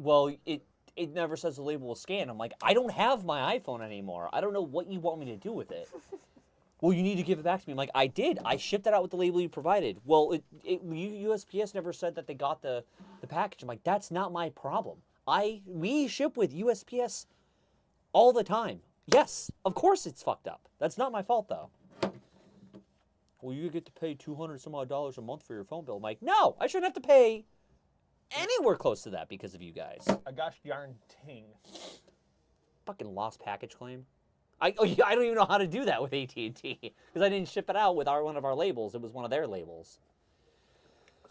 well, it never says the label was scanned. I'm like, I don't have my iPhone anymore. I don't know what you want me to do with it. Well, you need to give it back to me. I'm like, I did. I shipped it out with the label you provided. Well, USPS never said that they got the package. I'm like, that's not my problem. We ship with USPS all the time. Yes, of course it's fucked up. That's not my fault, though. Well, you get to pay $200 some odd a month for your phone bill. I'm like, no, I shouldn't have to pay anywhere close to that because of you guys. A gosh darn ting. Fucking lost package claim. I don't even know how to do that with AT&T because I didn't ship it out with one of our labels. It was one of their labels.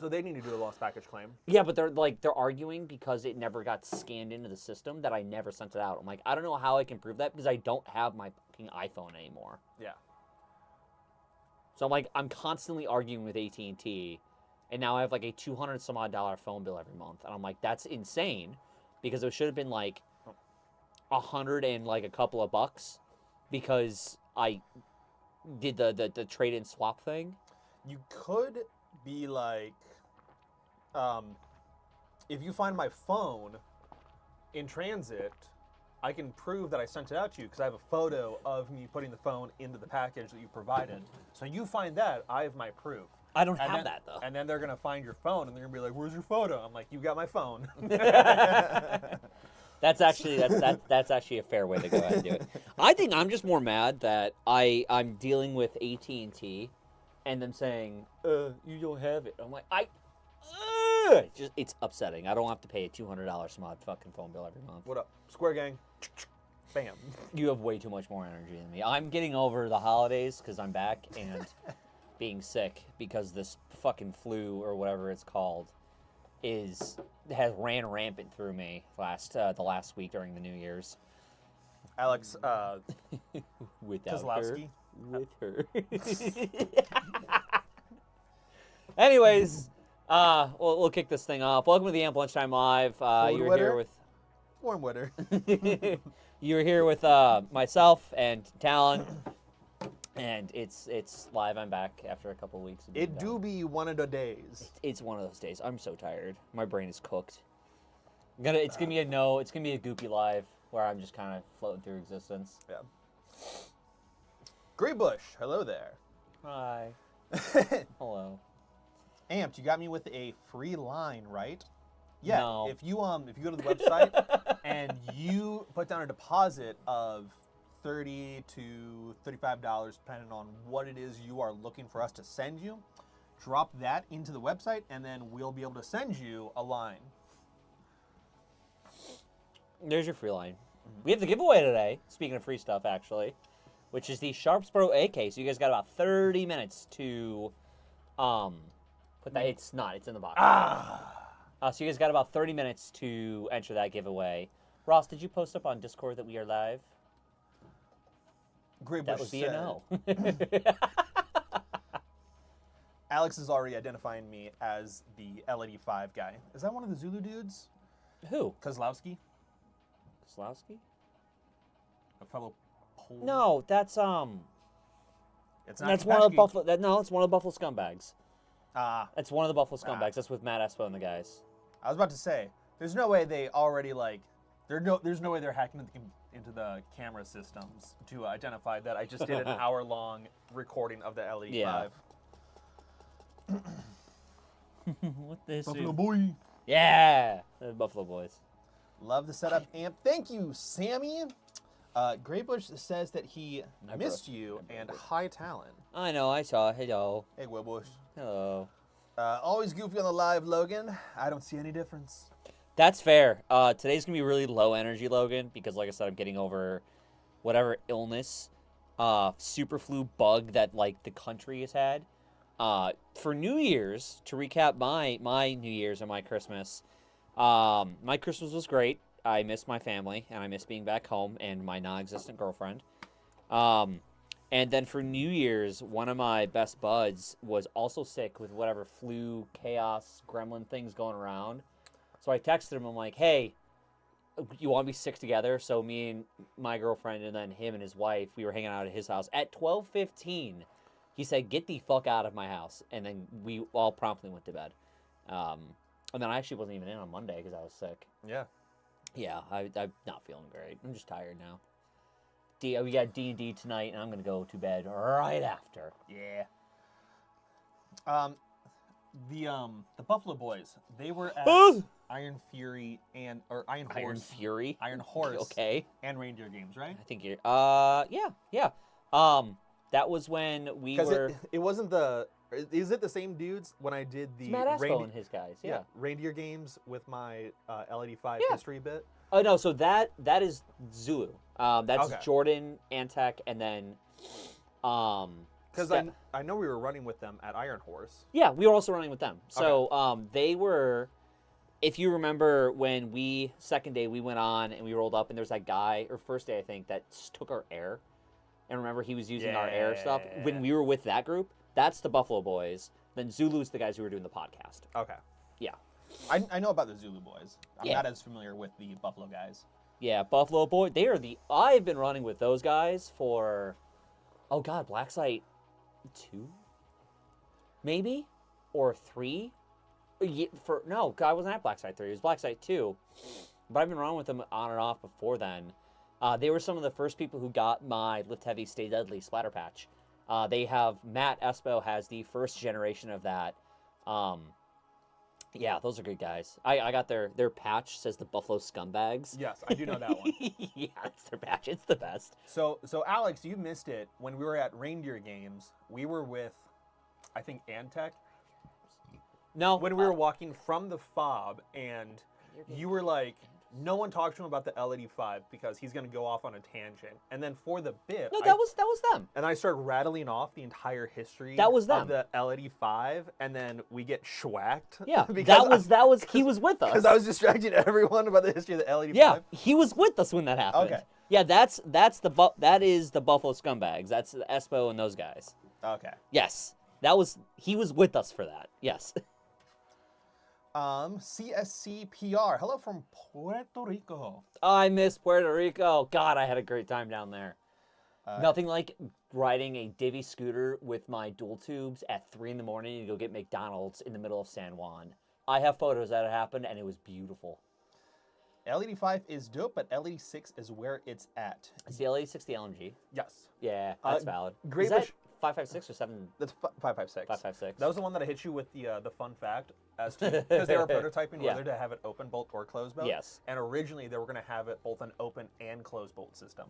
So they need to do a lost package claim. Yeah, but they're arguing because it never got scanned into the system that I never sent it out. I'm like, I don't know how I can prove that because I don't have my fucking iPhone anymore. Yeah. So I'm like, I'm constantly arguing with AT&T, and now I have like a $200 some odd phone bill every month, and I'm like, that's insane, because it should have been like $100 and like a couple of bucks, because I did the trade in swap thing. You could be like, if you find my phone in transit, I can prove that I sent it out to you because I have a photo of me putting the phone into the package that you provided. So you find that, I have my proof. I don't have that, though. And then they're going to find your phone, and they're going to be like, where's your photo? I'm like, you got my phone. That's actually a fair way to go ahead and do it. I think I'm just more mad that I'm dealing with AT&T and them saying, you don't have it. I'm like, it's upsetting. I don't have to pay a $200 some odd fucking phone bill every month. What up? Square gang. Bam. You have way too much more energy than me. I'm getting over the holidays because I'm back and being sick because this fucking flu or whatever it's called has ran rampant through me the last week during the New Year's. Alex Without Kozlowski. her. With her. Anyways, we'll kick this thing off. Welcome to the Amp Lunchtime Live. You were here with Warm weather. You were here with myself and Talon, and it's live. I'm back after a couple of weeks. It do be one of the days. It's one of those days. I'm so tired. My brain is cooked. It's gonna be a goopy live where I'm just kind of floating through existence. Yeah. Grey Bush, hello there. Hi. Hello. Amped, you got me with a free line, right? Yeah. No. If you go to the website and you put down a deposit of $30 to $35, depending on what it is you are looking for us to send you, drop that into the website, and then we'll be able to send you a line. There's your free line. Mm-hmm. We have the giveaway today, speaking of free stuff, actually, which is the Sharps Pro AK. So you guys got about 30 minutes to put that. It's in the box. So you guys got about 30 minutes to enter that giveaway. Ross, did you post up on Discord that we are live? Grey That Bush would be a no. Alex is already identifying me as the L85 guy. Is that one of the Zulu dudes? Who? Kozlowski? Slowski? A fellow Pole? No, that's It's not that's one of the Kopechki. Buffalo. It's one of the Buffalo scumbags. It's one of the Buffalo scumbags. That's with Matt Espo and the guys. I was about to say, there's no way they already there's no way they're hacking into the camera systems to identify that I just did an hour-long recording of the LE5. Yeah. What this? Buffalo boy. Yeah, the Buffalo Boys. Love the setup, Amp. Thank you, Sammy. Grey Bush says that he missed you and hi, Talon. I know. I saw. Hello. Hey, Grey Bush. Hello. Always goofy on the live, Logan. I don't see any difference. That's fair. Today's gonna be really low energy, Logan, because like I said, I'm getting over whatever illness, super flu bug that like the country has had. For New Year's, to recap my New Year's and my Christmas, my Christmas was great. I missed my family and I missed being back home and my non-existent girlfriend. And then for New Year's, one of my best buds was also sick with whatever flu, chaos, gremlin things going around. So I texted him. I'm like, hey, you want to be sick together? So me and my girlfriend and then him and his wife, we were hanging out at his house. At 12:15, he said, get the fuck out of my house. And then we all promptly went to bed. And then I actually wasn't even in on Monday because I was sick. Yeah. Yeah, I'm not feeling great. I'm just tired now. We got D&D tonight, and I'm going to go to bed right after. Yeah. The Buffalo Boys, they were at Iron Fury or Iron Horse. Iron Fury? Iron Horse. Okay. And Reindeer Games, right? I think you're, yeah. That was when we were... Because it wasn't the... Is it the same dudes when I did the... It's Matt Aspo and his guys, yeah. Reindeer Games with my LED5 history bit? Oh, no, so that is Zulu. That's Okay. Jordan, Antec, and then... Because I know we were running with them at Iron Horse. Yeah, we were also running with them. So they were... If you remember when second day we went on and we rolled up and there was that guy, or first day I think, that took our air. And remember he was using our air stuff. When we were with that group, that's the Buffalo Boys. Then Zulu's the guys who were doing the podcast. Okay. Yeah. I know about the Zulu Boys. I'm not as familiar with the Buffalo guys. Yeah, Buffalo Boy. I've been running with those guys for, oh God, Black Site 2? Maybe? Or 3? No, I wasn't at Black Site 3. It was Black Site 2. But I've been running with them on and off before then. They were some of the first people who got my Lift Heavy, Stay Deadly splatter patch. Matt Espo has the first generation of that. Yeah, those are good guys. I got their patch, says the Buffalo Scumbags. Yes, I do know that one. Yeah, it's their patch. It's the best. So Alex, you missed it. When we were at Reindeer Games, we were with, I think, Antec. No. When we were walking from the fob, and you were like, no one talked to him about the LED5 because he's going to go off on a tangent. And then for the bit... No, that was them. And I started rattling off the entire history of the LED5, and then we get schwacked. Yeah, he was with us. Because I was distracting everyone about the history of the LED5. Yeah, he was with us when that happened. Okay. Yeah, that is the Buffalo Scumbags. That's Espo and those guys. Okay. Yes. He was with us for that. Yes. CSCPR. Hello from Puerto Rico. I miss Puerto Rico. God, I had a great time down there. Nothing like riding a divvy scooter with my dual tubes at 3 in the morning to go get McDonald's in the middle of San Juan. I have photos that happened, and it was beautiful. LED5 is dope, but LED6 is where it's at. Is the LED6 the LMG? Yes. Yeah, that's valid. Great Is that 5.56 or 7? That's 5.56. 5.56. That was the one that I hit you with the fun fact as to because they were prototyping whether to have it open bolt or closed bolt. Yes. And originally they were going to have it both an open and closed bolt system.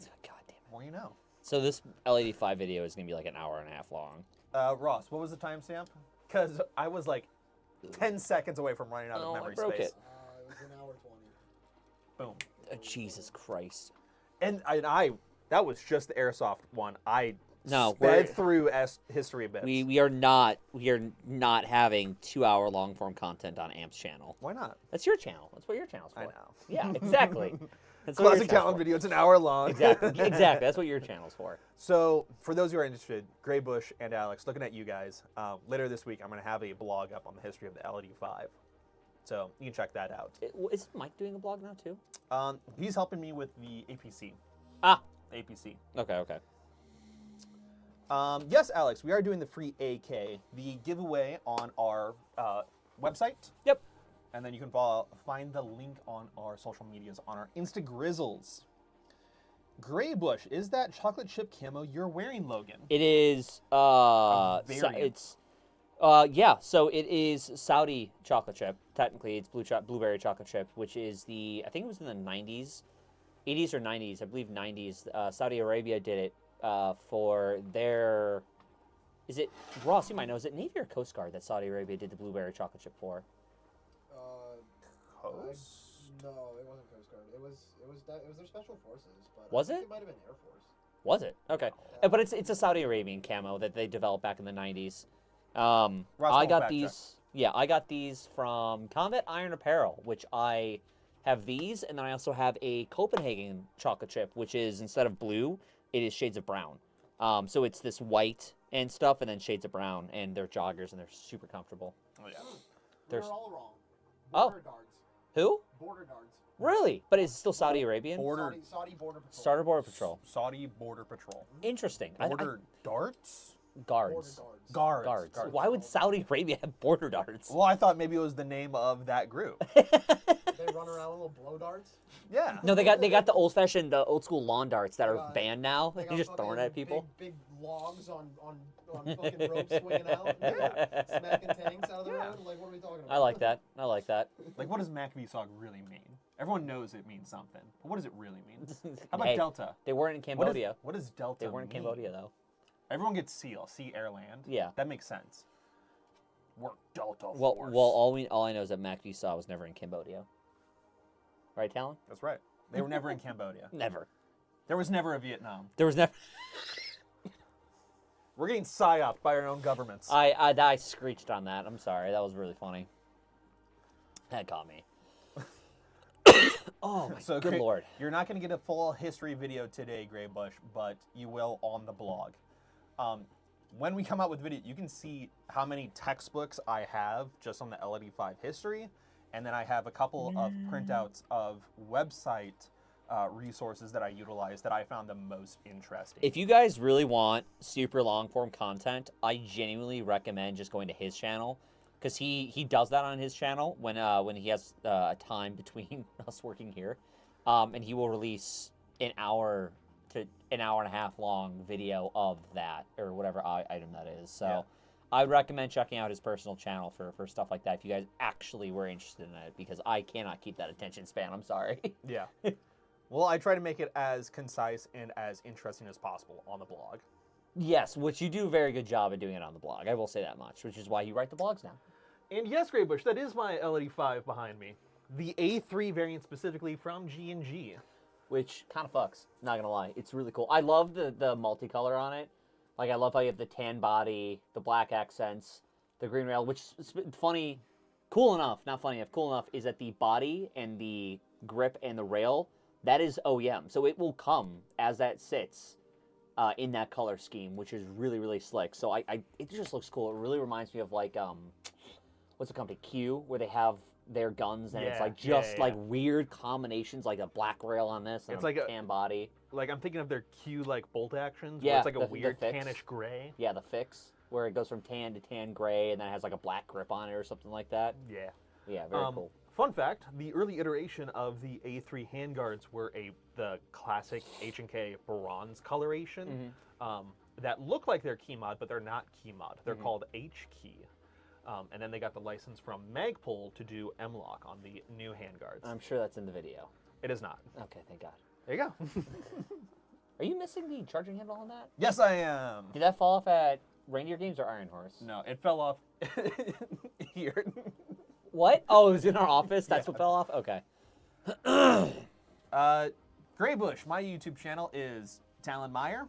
God damn it. Well, you know. So this LED5 video is going to be like an hour and a half long. Ross, what was the timestamp? Because I was like 10 seconds away from running out of memory I broke space. it. It was an hour 20. Boom. Jesus Christ. And I that was just the Airsoft one. I No, sped through history bits. We are not having 2-hour long form content on Amp's channel. Why not? That's your channel. That's what your channel's for. I know. Yeah, exactly. That's what your Classic channel's Talent for. video. It's an hour long. Exactly. That's what your channel's for. So, for those who are interested, Gray Bush and Alex, looking at you guys, later this week I'm going to have a blog up on the history of the LED5. So, you can check that out. Is Mike doing a blog now too? He's helping me with the APC. APC. Okay. Yes, Alex, we are doing the free AK, the giveaway on our website. Yep. And then you can find the link on our social medias on our Instagrizzles. Gray Bush, is that chocolate chip camo you're wearing, Logan? It is. So it is Saudi chocolate chip. Technically, it's blueberry chocolate chip, which is I think it was in the 90s, 80s or 90s. I believe 90s. Saudi Arabia did it for their. Is it Ross? You might know. Is it Navy or Coast Guard that Saudi Arabia did the blueberry chocolate chip for? Coast? No, it wasn't Coast Guard. It was their special forces. But Was I think it? It might have been Air Force. Was it? Okay. But it's a Saudi Arabian camo that they developed back in the 90s. Ross, I got fact these. check. Yeah, I got these from Combat Iron Apparel, which I have these, and then I also have a Copenhagen chocolate chip, which is instead of blue, it is shades of brown. So it's this white and stuff, and then shades of brown, and they're joggers, and they're super comfortable. Oh, yeah. They're all wrong. Oh. Border guards. Who? Border guards. Really? But is it still Saudi Arabian? Saudi Border Patrol. Starter Border Patrol. Saudi Border Patrol. Interesting. Border darts? Guards. Border Guards. Guards. Why would Saudi Arabia have border darts? Well, I thought maybe it was the name of that group. They run around with little blow darts. Yeah. No, they got the the old school lawn darts that are got- banned now. They You're got just throwing it at fucking people. Big logs on fucking ropes swinging out. Yeah. Smacking tanks out of the Yeah. road. Like, what are we talking about? I like that. I like that. Like, what does MACV-SOG really mean? Everyone knows it means something, but what does it really mean? How about Hey, Delta? They weren't in Cambodia. What does Delta They weren't in mean? Cambodia though. Everyone gets SEAL, Sea Air Land. Yeah. That makes sense. We're Delta Well, Force. all I know is that MacD Saw was never in Cambodia. Right, Talon? That's right. They were never in Cambodia. Never. There was never a Vietnam. There was never. We're getting psyoped by our own governments. I screeched on that. I'm sorry. That was really funny. That got me. Oh my So, good Gray- lord. You're not going to get a full history video today, Gray Bush, but you will on the blog. When we come out with video, you can see how many textbooks I have just on the LD5 history, and then I have a couple of printouts of website resources that I utilize that I found the most interesting. If you guys really want super long form content, I genuinely recommend just going to his channel, because he does that on his channel when he has time between us working here, and he will release an hour to an hour and a half long video of that or whatever item that is. So Yeah. I would recommend checking out his personal channel for stuff like that if you guys actually were interested in it, because I cannot keep that attention span. I'm sorry. Yeah. Well, I try to make it as concise and as interesting as possible on the blog. Yes, which you do a very good job at doing it on the blog. I will say that much, which is why you write the blogs now. And yes, Gray Bush, that is my LD5 behind me. The A3 variant specifically from G&G. Which kind of fucks, not gonna lie. It's really cool. I love the multicolor on it. Like, I love how you have the tan body, the black accents, the green rail, which is funny, cool enough, not funny enough, cool enough, is that the body and the grip and the rail, that is OEM. So it will come as that sits in that color scheme, which is really, really slick. So it just looks cool. It really reminds me of, like, what's the company, Q, where they have their guns and it's like just like weird combinations, like a black rail on this and It's a like a- tan body. Like, I'm thinking of their Q, like, bolt actions. Yeah, Where it's like a the weird fix. tannish gray. Yeah, the fix where it goes from tan to tan gray and then it has like a black grip on it or something like that. Yeah. Yeah, very cool. Fun fact, the early iteration of the A3 handguards were the classic H&K bronze coloration that look like they're key mod, but they're not key mod. They're called H-key. And then they got the license from Magpul to do M-Lock on the new handguards. I'm sure that's in the video. It is not. Okay, thank God. There you go. Are you missing the charging handle on that? Yes, I am. Did that fall off at Reindeer Games or Iron Horse? No, it fell off here. What? Oh, it was in our office? That's what fell off? Okay. Gray Bush, my YouTube channel is Talon Meyer.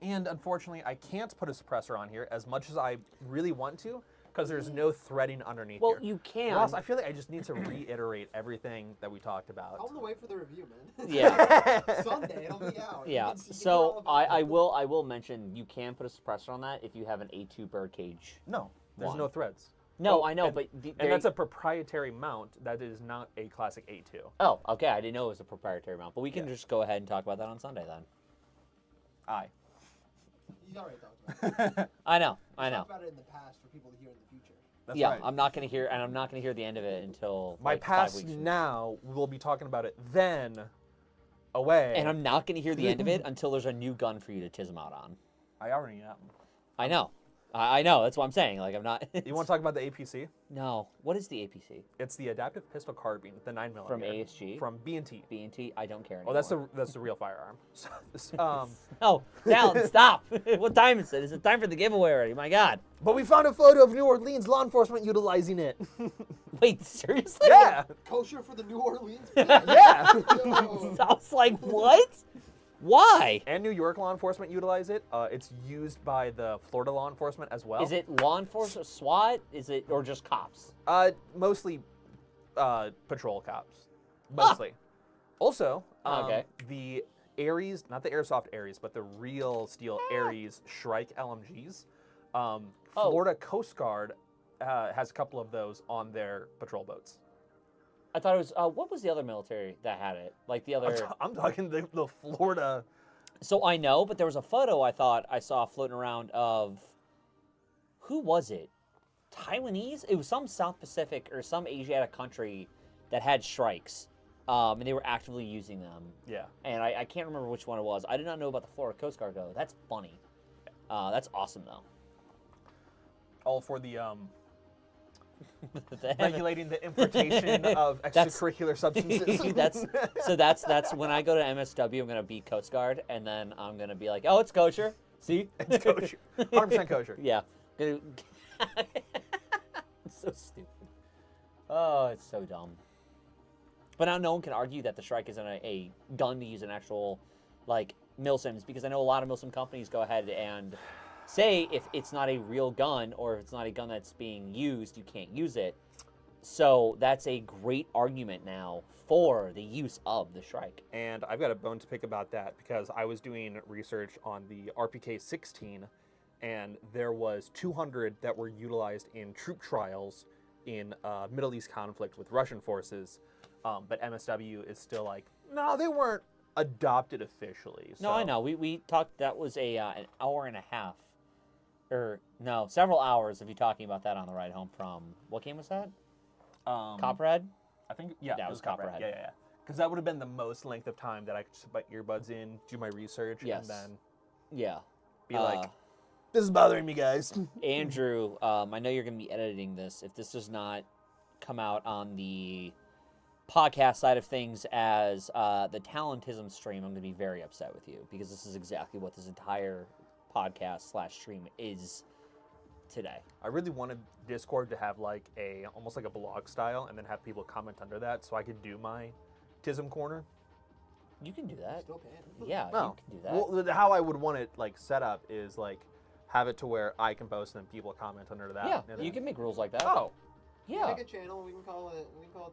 And unfortunately, I can't put a suppressor on here as much as I really want to, because there's no threading underneath Well, here. you can. Ross, I feel like I just need to reiterate everything that we talked about. I'm gonna wait for the review, man. Yeah. Someday it'll be out. You Yeah. can see- you can hear So all about I it. will mention you can put a suppressor on that if you have an A2 birdcage. No, there's One. no threads. No, Oh, I know, and- but And that's a proprietary mount. That is not a classic A2. Oh, okay. I didn't know it was a proprietary mount, but we can Yeah. just go ahead and talk about that on Sunday then. Aye. He's already talked about it. I know. Talked about it in the past for people to hear in the future. That's Yeah, right. I'm not gonna hear, and I'm not gonna hear the end of it until My like, 5 past weeks from now, we'll be talking about it then, away. And I'm not gonna hear the end of it until there's a new gun for you to tism out on. I already am. I know. I know. That's what I'm saying. Like, I'm not. You want to talk about the APC? No. What is the APC? It's the adaptive pistol carbine, the 9mm. From ASG? From B&T. B&T? I don't care Oh, anymore. that's the real firearm. Oh, Dallin, stop. What time is it? Is it time for the giveaway already? My God. But we found a photo of New Orleans law enforcement utilizing it. Wait, seriously? Yeah. Kosher for the New Orleans. Yeah. Yo. I was like, what? Why? And New York law enforcement utilize it. It's used by the Florida law enforcement as well. Is it law enforcement, SWAT? Is it, or just cops? Mostly patrol cops. Mostly. Also, Okay. the Aries, not the Airsoft Aries, but the real steel Aries Shrike LMGs. Florida Coast Guard has a couple of those on their patrol boats. I thought it was, what was the other military that had it? Like the other, I'm talking the Florida So I know, but there was a photo I thought I saw floating around of, who was it? Taiwanese? It was some South Pacific or some Asiatic country that had strikes, and they were actively using them. Yeah. And I can't remember which one it was. I did not know about the Florida Coast Guard, though. That's funny. That's awesome, though. All for the The- regulating the importation of extracurricular substances. that's when I go to MSW, I'm gonna be Coast Guard, and then I'm gonna be like, oh, it's kosher. See, It's kosher. 100% kosher. Yeah. It's so stupid. Oh, it's so dumb. But now no one can argue that the strike isn't a gun to use in actual, like, milsims, because I know a lot of milsim companies go ahead and say if it's not a real gun or if it's not a gun that's being used, you can't use it. So that's a great argument now for the use of the strike. And I've got a bone to pick about that because I was doing research on the RPK-16, and there was 200 that were utilized in troop trials in Middle East conflict with Russian forces. But MSW is still like, no, they weren't adopted officially. No, I know. We talked, that was an hour and a half. Or, no, several hours of you talking about that on the ride home from, what game was that? Copperhead? I think, yeah, Yeah, it it was was Copperhead. Copperhead. Yeah. Because that would have been the most length of time that I could just put my earbuds in, do my research, Yes. and then Yeah. be like, this is bothering me, guys. Andrew, I know you're going to be editing this. If this does not come out on the podcast side of things as the Talentism stream, I'm going to be very upset with you, because this is exactly what this entire podcast / stream is today. I really wanted Discord to have like almost like a blog style, and then have people comment under that, so I could do my Tism corner. You can do that. Still can. Yeah, No. you can do that. Well, how I would want it like set up is like have it to where I can post and then people comment under that. yeah, and you then- can make rules like that. Oh, Yeah. Make a channel. We can call it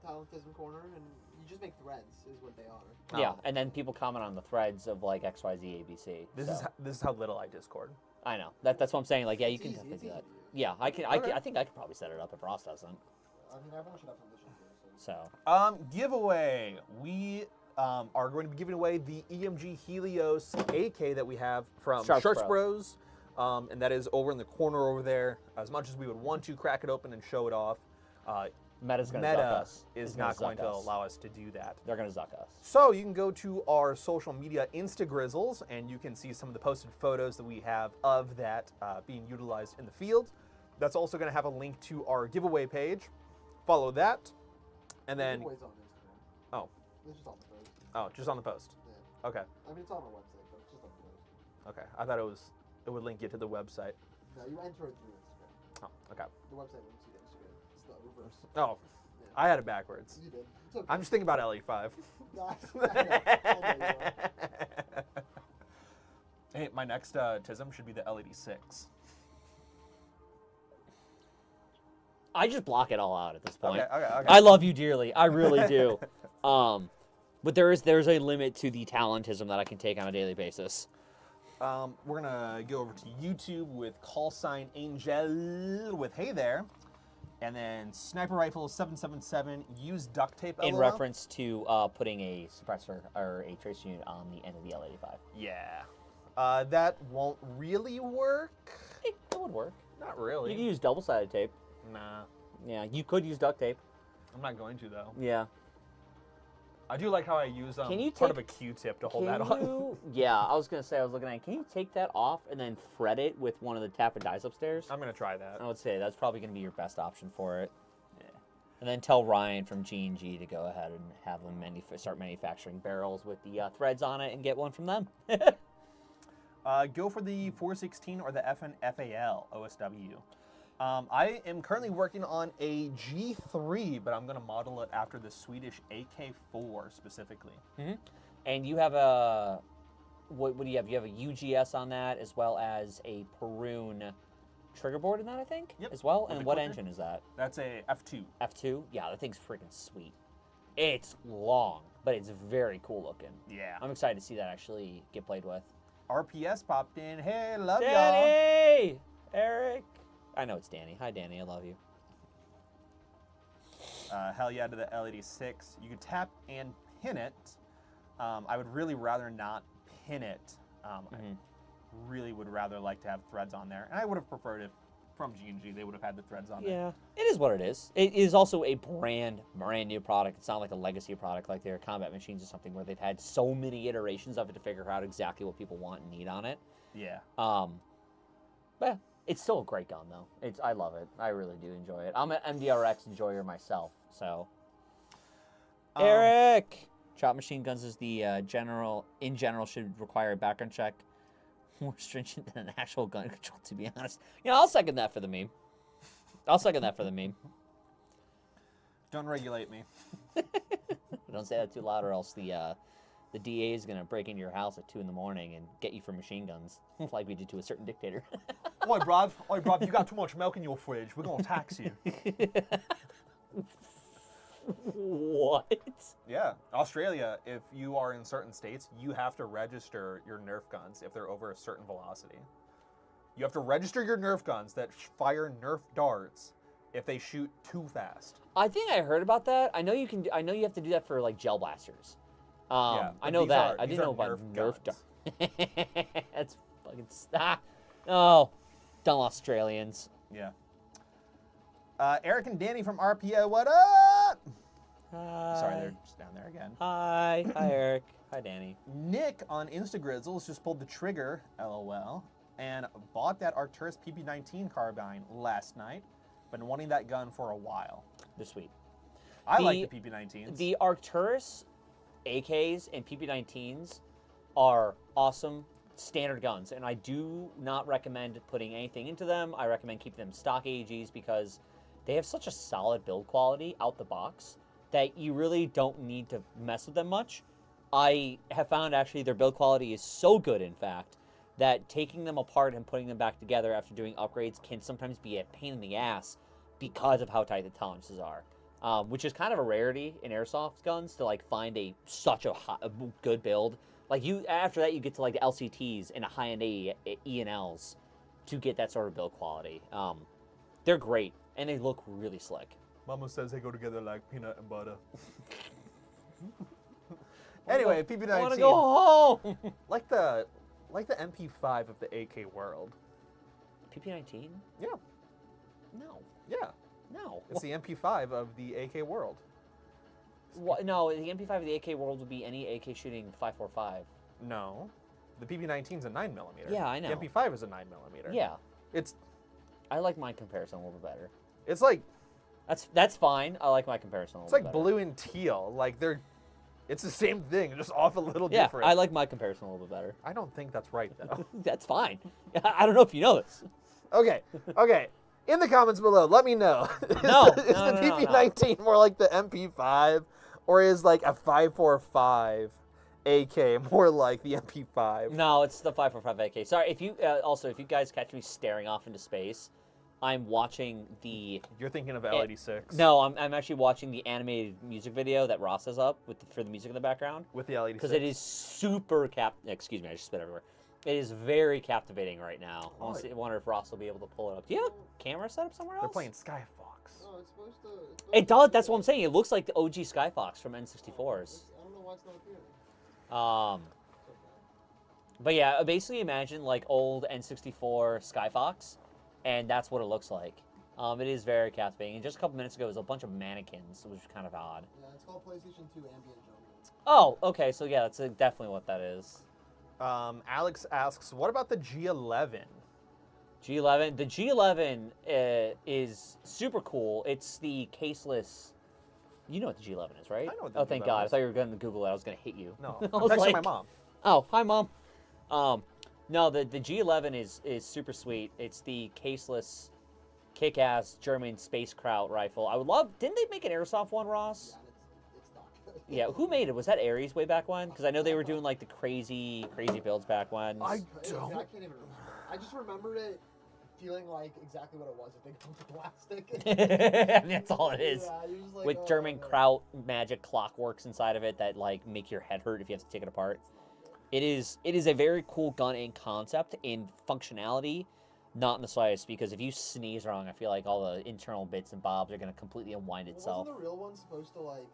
Talentism Corner, and you just make threads. Is what they are. Yeah, Oh. and then people comment on the threads of like XYZ ABC. this so. is how little I Discord. I know. That's what I'm saying. Like, yeah, you It's can easy, definitely it's do easy that. to use. Yeah, I can. Okay. I think I could probably set it up if Ross doesn't. I mean, everyone should have permission to. So. So Giveaway. We are going to be giving away the EMG Helios AK that we have from Sharps Sharps Bro. Bros. And that is over in the corner over there. As much as we would want to crack it open and show it off, Meta's gonna zuck Meta us. is gonna not going zuck to us. allow us to do that. They're gonna zuck us. So you can go to our social media Instagrizzles, and you can see some of the posted photos that we have of that being utilized in the field. That's also going to have a link to our giveaway page. Follow that, and then Giveaways on Instagram. oh It's just on the post. oh just on the post. Yeah. Okay, I mean, it's on our website, but it's just on the post. okay. I thought it would link you to the website. No, you enter it through Instagram. Oh, okay. The website links you to Instagram. It's the reverse. Oh, Yeah. I had it backwards. You did. It's okay. I'm just thinking about LE5. No, I know. I know you are. Hey, my next TISM should be the LED6. I just block it all out at this point. Okay. I love you dearly. I really do. But there's a limit to the talentism that I can take on a daily basis. We're gonna go over to YouTube with call sign Angel with Hey There, and then Sniper Rifle 777. Use duct tape. In LOL. reference to putting a suppressor or a trace unit on the end of the L85. Yeah. That won't really work. It would work. Not really. You can use double-sided tape. Nah, Yeah, you could use duct tape. I'm not going to though. Yeah. I do like how I use Can you part of take- a Q-tip to hold Can that on. you? Yeah, I was gonna say I was looking at. Can you take that off and then thread it with one of the tap and dies upstairs? I'm gonna try that. I would say that's probably gonna be your best option for it. Yeah. And then tell Ryan from G&G to go ahead and have them start manufacturing barrels with the threads on it and get one from them. Go for the 416 or the FNFAL OSW. I am currently working on a G3, but I'm going to model it after the Swedish AK4 specifically. And you have a what do you have? You have a UGS on that as well as a Perun trigger board in that, I think. Yep. As well. With And the what clicker. engine is that? That's a F2. F2. Yeah, that thing's freaking sweet. It's long, but it's very cool looking. Yeah. I'm excited to see that actually get played with. RPS popped in. Hey, love y'all. Danny! Eric! I know it's Danny. Hi, Danny. I love you. Hell yeah to the LED6. You could tap and pin it. I would really rather not pin it I Mhm. really would rather like to have threads on there, and I would have preferred if from G&G they would have had the threads on there. Yeah, it is what it is. It is also a brand new product. It's not like a legacy product like their combat machines or something where they've had so many iterations of it to figure out exactly what people want and need on it. Yeah. But it's still a great gun though. I love it. I really do enjoy it. I'm an MDRX enjoyer myself, so. Eric, chop machine guns is the general should require a background check more stringent than an actual gun control. To be honest, yeah, I'll second that for the meme. Don't regulate me. Don't say that too loud, or else the DA is gonna break into your house at 2 in the morning and get you for machine guns, like we did to a certain dictator. Oi, bruv, you got too much milk in your fridge. We're gonna tax you. What? Yeah, Australia, if you are in certain states, you have to register your Nerf guns if they're over a certain velocity. You have to register your Nerf guns that fire Nerf darts if they shoot too fast. I think I heard about that. I know you can. I know you have to do that for like gel blasters. Yeah, I know that. I these didn't are know about Nerf Nerf dart. That's fucking oh, dumb Australians. Yeah. Eric and Danny from RPO, what up? Hi. Sorry, they're just down there again. Hi, Eric. Hi, Danny. Nick on Instagrizzles just pulled the trigger, LOL, and bought that Arcturus PP19 carbine last night. Been wanting that gun for a while. They're sweet. I like the PP19s. The Arcturus AKs and PP19s are awesome standard guns, and I do not recommend putting anything into them. I recommend keeping them stock AGs because they have such a solid build quality out the box that you really don't need to mess with them much. I have found actually their build quality is so good, in fact, that taking them apart and putting them back together after doing upgrades can sometimes be a pain in the ass because of how tight the tolerances are, which is kind of a rarity in airsoft guns to like find a good build. Like after that you get to like the LCTs and a high-end E&Ls to get that sort of build quality. They're great and they look really slick. Mama says they go together like peanut and butter. Anyway, PP19. I want to go home. like the MP5 of the AK world. PP19? Yeah. No. Yeah. No. It's the MP5 of the AK world. What? No, the MP5 of the AK world would be any AK shooting 5.45. No. The PP19 is a 9mm. Yeah, I know. The MP5 is a 9mm. Yeah. It's I like my comparison a little bit better. it's like That's fine. I like my comparison a little bit better. blue and teal. Like it's the same thing, just off a little Yeah, different. I like my comparison a little bit better. I don't think that's right though. That's fine. I don't know if you know this. Okay. In the comments below, let me know. No, is no, the no, no, PP19 more like the MP5, or is like a 5.45 AK more like the MP5? No, it's the 5.45 AK. Sorry, if you guys catch me staring off into space, I'm watching the. You're thinking of L86. No, I'm actually watching the animated music video that Ross has up for the music in the background. With the L86. Because it is super Excuse me, I just spit everywhere. It is very captivating right now. Oh, I wonder if Ross will be able to pull it up. Do you have a camera set up somewhere else? They're playing Skyfox. No, it's supposed to. It does. That's what I'm saying. It looks like the OG Skyfox from N64s. I don't know why it's not appearing. But yeah, basically imagine like old N64 Skyfox, and that's what it looks like. It is very captivating. And just a couple minutes ago, it was a bunch of mannequins, which was kind of odd. Yeah, it's called PlayStation 2 Ambient Genre. Oh, okay. So yeah, that's definitely what that is. Alex asks, what about the G11? G11. The G11 is super cool. It's the caseless. You know what the G11 is, right? I know what the Oh, thank G11 God. I is. thought you were going to Google it. I was going to hit you. No, I I'm was texting like, my mom. Oh, hi, Mom. No, the G11 is super sweet. It's the caseless, kick-ass German space kraut rifle. I would love. Didn't they make an airsoft one, Ross? Yeah, it's not good. Yeah. Who made it? Was that Ares way back when? Because I know they were doing like the crazy builds back when. I I can't don't. even remember. I just remembered it feeling like exactly what it was. A big chunk of plastic. I mean, that's all it is. Yeah, you're just like, With oh, German no. kraut magic clockworks inside of it that like make your head hurt if you have to take it apart. It is a very cool gun in concept, in functionality, not in the slightest, because if you sneeze wrong, I feel like all the internal bits and bobs are going to completely unwind itself. Wasn't the real one supposed to like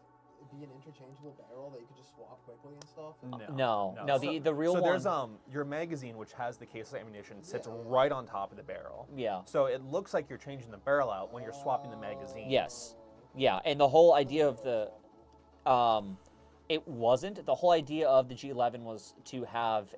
be an interchangeable barrel that you could just swap quickly and stuff? No. The real so one. there's your magazine, which has the case of ammunition, sits Yeah. right on top of the barrel. Yeah. So it looks like you're changing the barrel out when you're swapping the magazine. Yes. Yeah, and the whole idea of the, it wasn't. The whole idea of the G11 was to have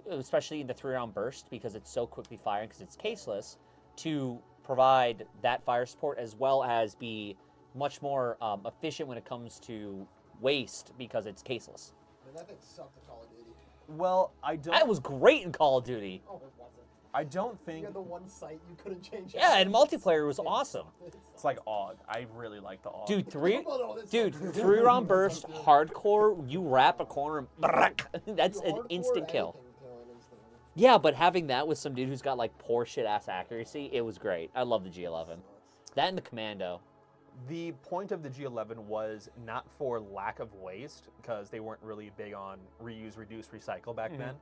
especially in the 3-round burst, because it's so quickly firing, because it's caseless, to provide that fire support as well as be much more efficient when it comes to waste, because it's caseless. I mean, that thing sucked at Call of Duty. Well, I don't. That was great in Call of Duty. Oh, it wasn't. I don't You think had the one site you couldn't change. Yeah, and anything. multiplayer was awesome. it's like AUG. I really like the AUG. Dude, Oh, no, Dude, that's 3-round so burst, good. hardcore, you wrap a corner, that's an Hardcore, instant kill. anything killing instantly. Yeah, but having that with some dude who's got like poor shit ass accuracy, it was great. I love the G11. That and the Commando. The point of the G11 was not for lack of waste, because they weren't really big on reuse, reduce, recycle back then.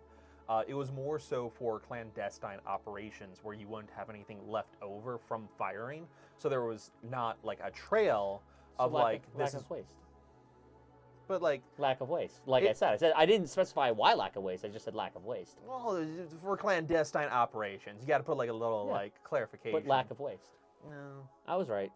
It was more so for clandestine operations where you wouldn't have anything left over from firing. So there was not like a trail of lack this of is, waste. but like, Lack of waste. Like I said I didn't specify why lack of waste. I just said lack of waste. well, for clandestine operations, you got to put like a little Yeah. like clarification. But lack of waste. No. I was right.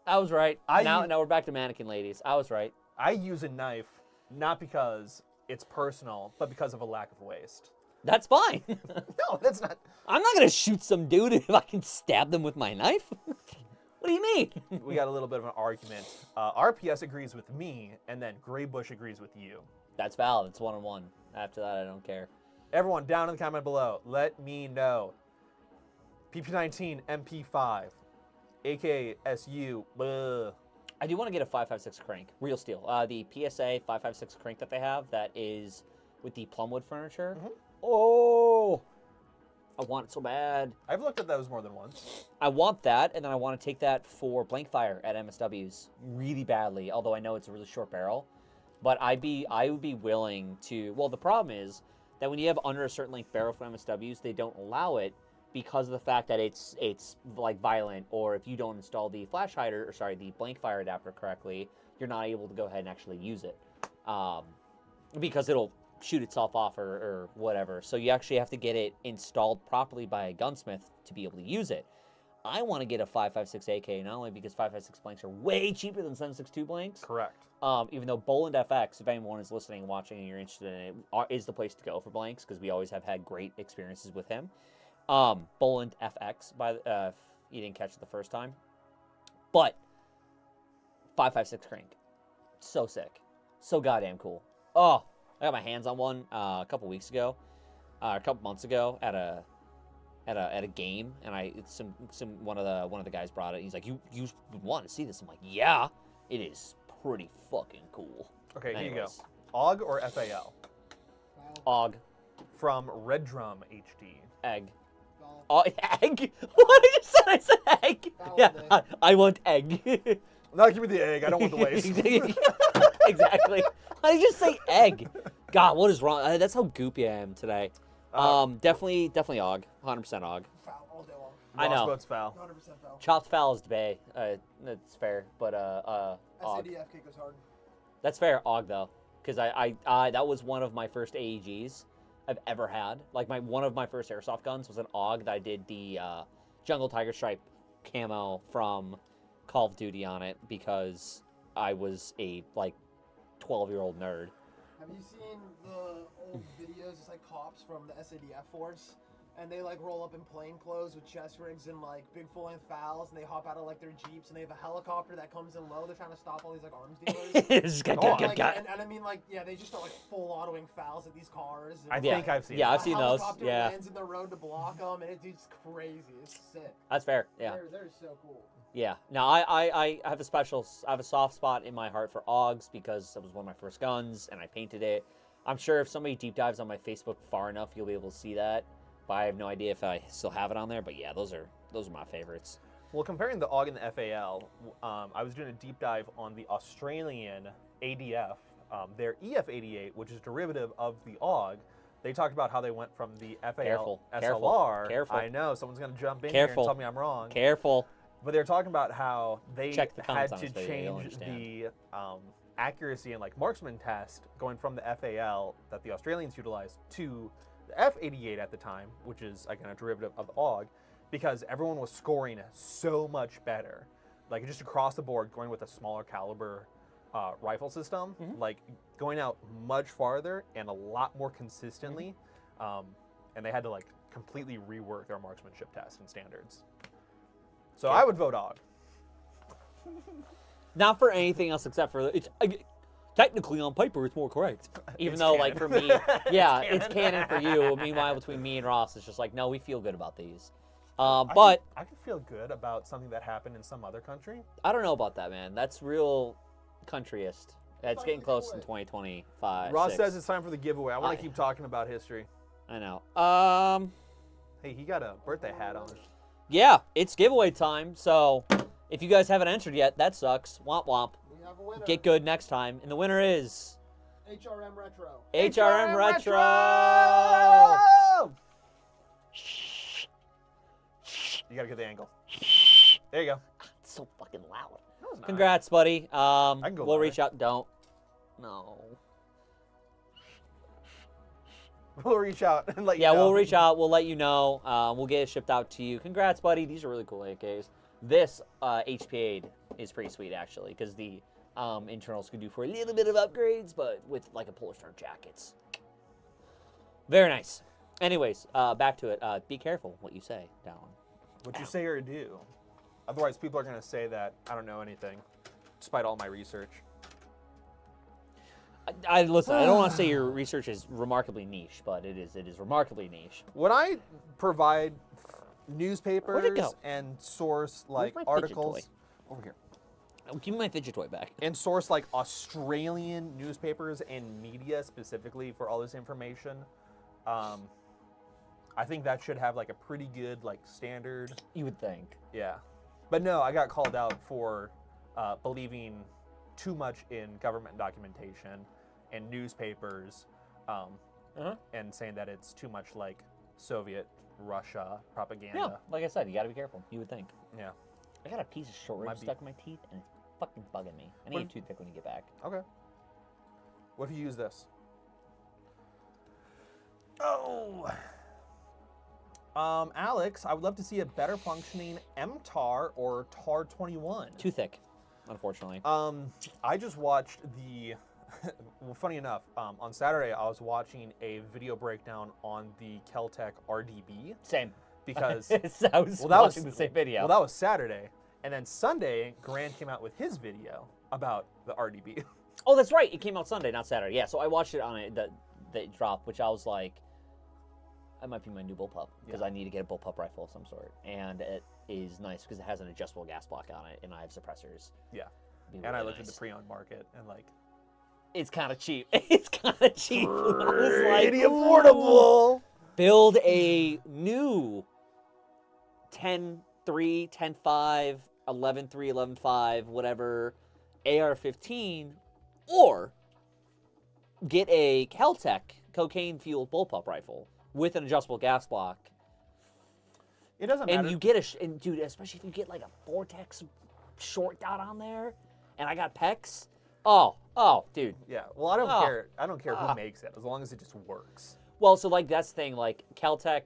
Now we're back to mannequin ladies. I was right. I use a knife not because it's personal, but because of a lack of waste. That's fine. No, that's not. I'm not gonna shoot some dude if I can stab them with my knife. What do you mean? We got a little bit of an argument. RPS agrees with me, and then Gray Bush agrees with you. That's valid. It's 1-on-1. After that, I don't care. Everyone, down in the comment below, let me know. PP19 MP5, aka SU. Bleh. I do want to get a 5.56 crank, real steel. The PSA 5.56 crank that they have, that is with the plumwood furniture. Oh, I want it so bad. I've looked at those more than once. I want that, and then I want to take that for blank fire at MSWs really badly. Although I know it's a really short barrel, but I would be willing to. Well, the problem is that when you have under a certain length barrel for MSWs, they don't allow it because of the fact that it's like violent, or if you don't install the flash hider, or sorry, the blank fire adapter correctly, you're not able to go ahead and actually use it, because it'll shoot itself off or whatever. So you actually have to get it installed properly by a gunsmith to be able to use it. I want to get a 5.56 AK, not only because 5.56 blanks are way cheaper than 7.62 blanks. Correct. Even though Boland FX, if anyone is listening, watching, and you're interested in it, is the place to go for blanks, because we always have had great experiences with him. Boland FX, if you didn't catch it the first time. But 5.56 crank, so sick, so goddamn cool. Oh, I got my hands on one a couple months ago at a game, and one of the guys brought it. He's like, you want to see this? I'm like, yeah, it is pretty fucking cool. Okay, here you go. Anyways. AUG or FAL? Wow. Og, From Red Drum HD. egg. Foul. Oh, egg? What I just said? I said egg. Foul Yeah, egg. I want egg. No, give me the egg. I don't want the waste. Exactly. Why did you just say egg? God, what is wrong? That's how goopy I am today. Definitely Og. 100% Og. Foul all day long. I know. Ross votes foul. 100% foul. Chopped foul is debate. That's fair, but Og. SADF kick was hard. That's fair, Og though, because I that was one of my first AEGs I've ever had. Like one of my first airsoft guns was an Og that I did the Jungle Tiger Stripe camo from Call of Duty on it, because I was a 12-year-old nerd. Have you seen the old videos? It's like cops from the SADF force, and they roll up in plain clothes with chest rigs and big full-length fouls, and they hop out of their jeeps, and they have a helicopter that comes in low. They're trying to stop all these arms dealers. And I mean, they just start full autoing fouls at these cars. And, I think I've seen Yeah, that. I've seen those. helicopter Yeah, lands in the road to block them, and it's crazy. It's sick. that's fair. Yeah. They're so cool. Yeah. Now I have a soft spot in my heart for AUGs, because it was one of my first guns and I painted it. I'm sure if somebody deep dives on my Facebook far enough, you'll be able to see that. But I have no idea if I still have it on there. But yeah, those are my favorites. Well, comparing the AUG and the FAL, I was doing a deep dive on the Australian ADF, their EF88, which is derivative of the AUG. They talked about how they went from the FAL Careful, SLR. careful. I know, someone's going to jump in here Careful. and tell me I'm wrong. Careful. But they're talking about how they Check the had comments on to this video, you'll change understand. the accuracy and like marksman test going from the FAL that the Australians utilized to the F88 at the time, which is again a derivative of the AUG, because everyone was scoring so much better, like just across the board, going with a smaller caliber rifle system, like going out much farther and a lot more consistently, and they had to like completely rework their marksmanship test and standards. So I would vote AUG. Not for anything else except for it's technically on paper it's more correct. Even It's though canon. like for me, yeah, it's canon for you. Meanwhile, between me and Ross, it's just like no, we feel good about these. But I could feel good about something that happened in some other country. I don't know about that, man. That's real countryist. It's getting close in 2025. Ross says it's time for the giveaway. I want I- to keep talking about history. I know. Hey, he got a birthday hat on. Yeah, it's giveaway time. So if you guys haven't entered yet, that sucks. Womp womp. We have a winner. Get good next time. And the winner is HRM Retro. HRM Retro. You gotta get the angle. There you go. It's so fucking loud. No, it's not. Congrats, buddy. can go We'll louder. reach out. Don't. No. We'll reach out and let you Yeah, know. we'll reach out. We'll let you know. We'll get it shipped out to you. Congrats, buddy. These are really cool AKs. This HPA is pretty sweet, actually, because the internals could do for a little bit of upgrades, but with like a Polish Start jackets. Very nice. Anyways, back to it. Be careful what you say, Dallin. What you say or do. Otherwise, people are gonna say that I don't know anything, despite all my research. I listen. I don't want to say your research is remarkably niche, but it is. It is remarkably niche. When I provide Where'd newspapers it go? and source like Where's my fidget articles toy? Over here. Oh, give me my fidget toy back. and source like Australian newspapers and media specifically for all this information, I think that should have like a pretty good like standard. You would think. Yeah, but no, I got called out for believing too much in government documentation and newspapers, and saying that it's too much like Soviet Russia propaganda. No, like I said, you got to be careful. You would think. Yeah. I got a piece of short rib Might be- stuck in my teeth, and it's fucking bugging me. I need What a toothpick when you get back. Okay. What if you use this? Oh. Alex, I would love to see a better functioning MTAR or TAR 21. Too thick, unfortunately. I just watched the. Well, funny enough, on Saturday I was watching a video breakdown on the Keltec RDB Same. because I was well, that watching was the same video. Well, that was Saturday, and then Sunday, Grant came out with his video about the RDB. Oh, that's right. It came out Sunday, not Saturday. Yeah, so I watched it on it that dropped, which I was like, that might be my new bullpup because Yeah. I need to get a bullpup rifle of some sort, and it is nice because it has an adjustable gas block on it, and I have suppressors. Yeah, Be and I really looked at nice. the pre-owned market and like. It's kind of cheap. It's kind of cheap. I was like, Pretty "Ooh." affordable. Build a new 10.3, 10.5, 11.3, 11.5, whatever AR-15, or get a Keltec cocaine-fueled bullpup rifle with an adjustable gas block. It doesn't matter. And you get and dude, especially if you get like a Vortex short dot on there, and I got pecs. Oh, dude. Yeah. Well, I don't Oh. care. I don't care who makes it as long as it just works. Well, so like that's the thing. Like Keltec,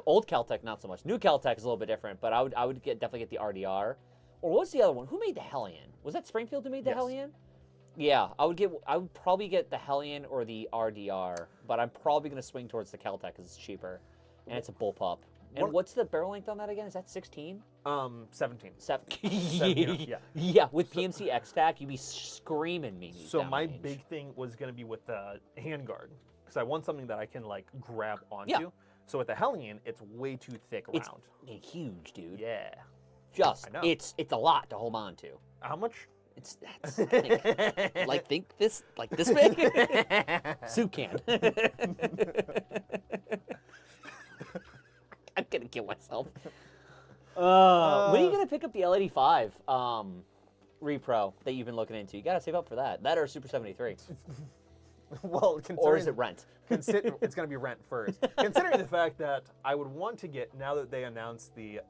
old Keltec, not so much. New Keltec is a little bit different, but I would definitely get the RDR. Or what's the other one? Who made the Hellion? Was that Springfield who made the Yes. Hellion? Yeah, I would probably get the Hellion or the RDR, but I'm probably gonna swing towards the Keltec because it's cheaper and it's a bullpup. And What- what's the barrel length on that again? Is that 16? 17. 7. Yeah. Yeah, with PMC X-Tac, you'd be screaming me. So my big thing was going to be with the handguard because I want something that I can like grab onto. Yeah. So with the Hellion, it's way too thick It's round. huge, dude. Yeah. Just I know. it's a lot to hold on to. How much? That's think this big. Soup can. I'm gonna kill myself. When are you gonna pick up the L85 repro that you've been looking into? You gotta save up for that. That or Super 73. Well, Or considering is it rent? it's going to be rent first. Considering the fact that I would want to get, now that they announced the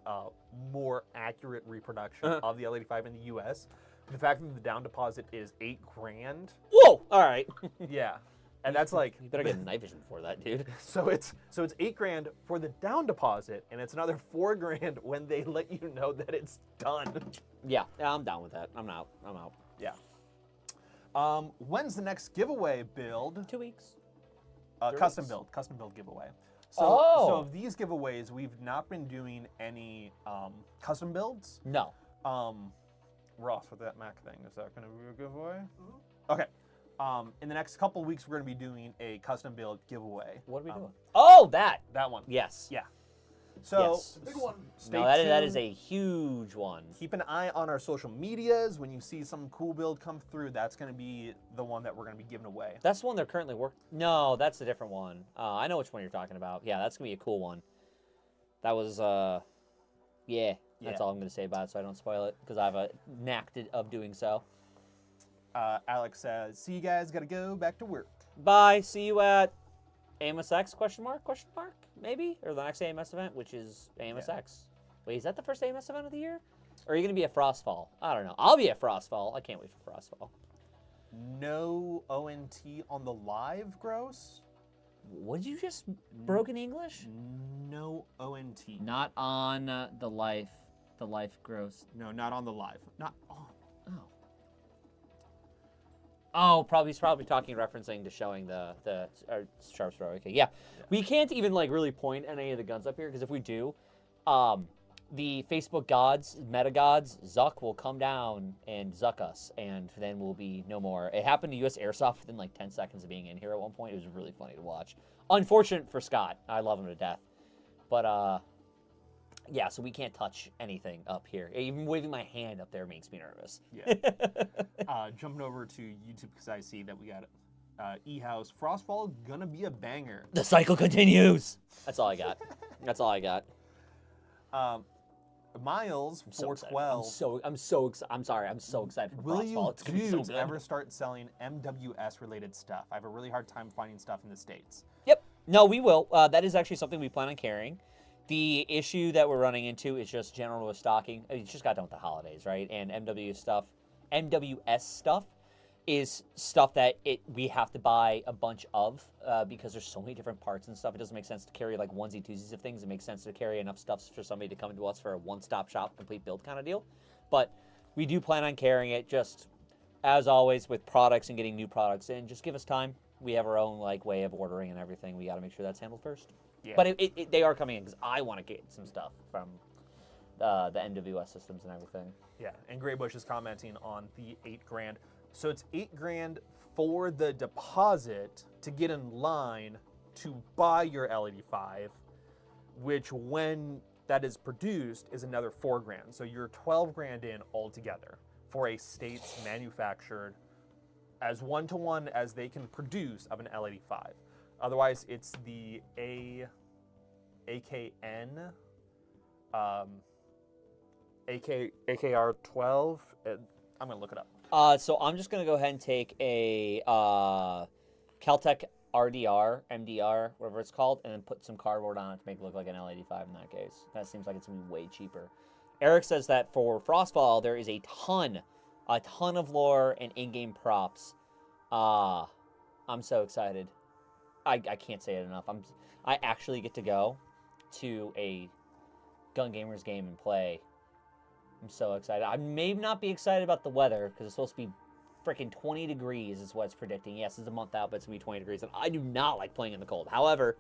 more accurate reproduction of the L85 in the U.S., the fact that the down deposit is $8,000. Whoa! All right. Yeah, and that's like You better get night vision for that, dude. so it's $8,000 for the down deposit, and it's another $4,000 when they let you know that it's done. Yeah, I'm down with that. I'm out. Yeah. When's the next giveaway build? 2 weeks. Custom build giveaway. So, Oh. so of these giveaways, we've not been doing any custom builds. No. Ross, with that Mac thing, is that going to be a giveaway? Okay. In the next couple weeks, we're going to be doing a custom build giveaway. What are we doing? Oh, that. That one. Yes. Yeah. So, Yes. Big one. stay No, that tuned. is a huge one. Keep an eye on our social medias. When you see some cool build come through, that's going to be the one that we're going to be giving away. That's the one they're currently working. No, that's a different one. I know which one you're talking about. Yeah, that's gonna be a cool one. That was yeah. That's Yeah. all I'm gonna say about it, so I don't spoil it, because I have a knack of doing so. Alex says, "See you guys. Got to go back to work." Bye. See you at AMSX ? Maybe, or the next AMS event, which is AMSX. Wait, is that the first AMS event of the year? Or are you gonna be at Frostfall? I don't know. I'll be at Frostfall. I can't wait for Frostfall. No ONT on the live, Gross. Would you just broken English? No ONT. Not on the life gross. No, not on the live. Not on. Oh, he's probably referencing to showing the sharp throw. Okay, yeah. We can't even like really point any of the guns up here, because if we do, the Facebook gods, meta gods, Zuck will come down and Zuck us, and then we'll be no more. It happened to US Airsoft within like 10 seconds of being in here at one point. It was really funny to watch. Unfortunate for Scott. I love him to death. But yeah, so we can't touch anything up here. Even waving my hand up there makes me nervous. Yeah. Jumping over to YouTube, because I see that we got E-House. Frostfall gonna be a banger. The cycle continues. That's all I got. That's all I got. Miles, I'm so 412. excited. I'm so excited. I'm sorry. I'm so excited for Will Frostfall. you It's gonna be so dudes good. ever start selling MWS related stuff? I have a really hard time finding stuff in the States. Yep. No, we will. That is actually something we plan on carrying. The issue that we're running into is just general stocking. It's just got done with the holidays, right? And MWS stuff is stuff that we have to buy a bunch of because there's so many different parts and stuff. It doesn't make sense to carry like onesie twosies of things. It makes sense to carry enough stuff for somebody to come to us for a one-stop shop, complete build kind of deal. But we do plan on carrying it, just as always with products and getting new products in. Just give us time. We have our own like way of ordering and everything. We got to make sure that's handled first. Yeah. But they are coming in, because I want to get some stuff from the MWS systems and everything. Yeah, and Graybush is commenting on the $8,000. So it's $8,000 for the deposit to get in line to buy your L85, which when that is produced is another $4,000. So you're $12,000 in altogether for a States manufactured as one-to-one as they can produce of an L85. Otherwise, it's the AKN, AKR 12. I'm gonna look it up. So I'm just gonna go ahead and take a Caltech RDR, MDR, whatever it's called, and then put some cardboard on it to make it look like an L85 in that case. That seems like it's gonna be way cheaper. Eric says that for Frostfall, there is a ton of lore and in-game props. I'm so excited. I can't say it enough. I actually get to go to a Gun Gamers game and play. I'm so excited. I may not be excited about the weather, because it's supposed to be freaking 20 degrees is what it's predicting. Yes, it's a month out, but it's going to be 20 degrees. And I do not like playing in the cold. However,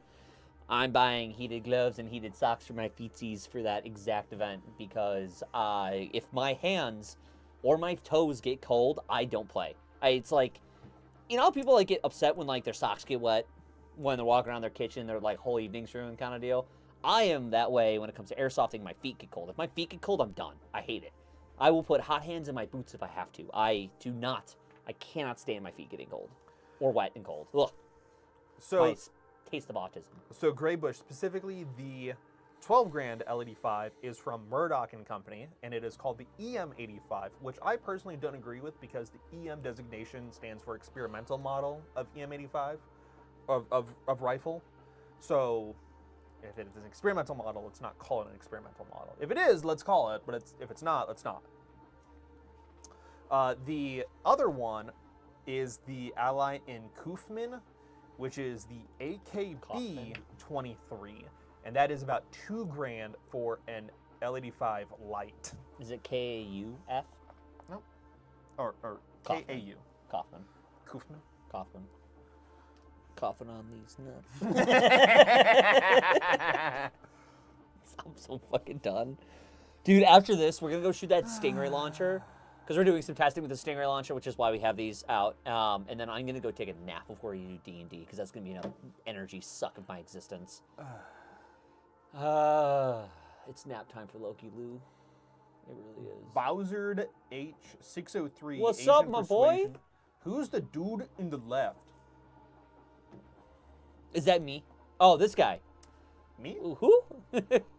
I'm buying heated gloves and heated socks for my feetsies for that exact event, because if my hands or my toes get cold, I don't play. It's like, you know how people like get upset when like their socks get wet when they're walking around their kitchen, their like whole evening's ruined kind of deal? I am that way when it comes to airsofting. My feet get cold. If my feet get cold, I'm done. I hate it. I will put hot hands in my boots if I have to. I cannot stand my feet getting cold or wet and cold. Ugh. So My taste of autism. So Graybush, specifically the 12 grand LED5 is from Murdoch and Company, and it is called the EM85, which I personally don't agree with because the EM designation stands for experimental model of EM85 of rifle. So if it is an experimental model, let's not call it an experimental model. If it is, let's call it, but if it's not, let's not. The other one is the Ally in Kaufman, which is the AKB 23, and that is about 2 grand for an LED5 light. Is it KAUF? No, or Kaufman. KAU. Kaufman. Kaufman. Kaufman. Coughing on these nuts. I'm so fucking done. Dude, after this, we're going to go shoot that Stingray launcher. Because we're doing some testing with the Stingray launcher, which is why we have these out. And then I'm going to go take a nap before you do D&D. Because that's going to be an energy suck of my existence. It's nap time for Loki Lou. It really is. Bowsard H603. What's Asian up, my boy? Persuasion. Who's the dude in the left? Is that me? Oh, this guy. Me? Ooh, who?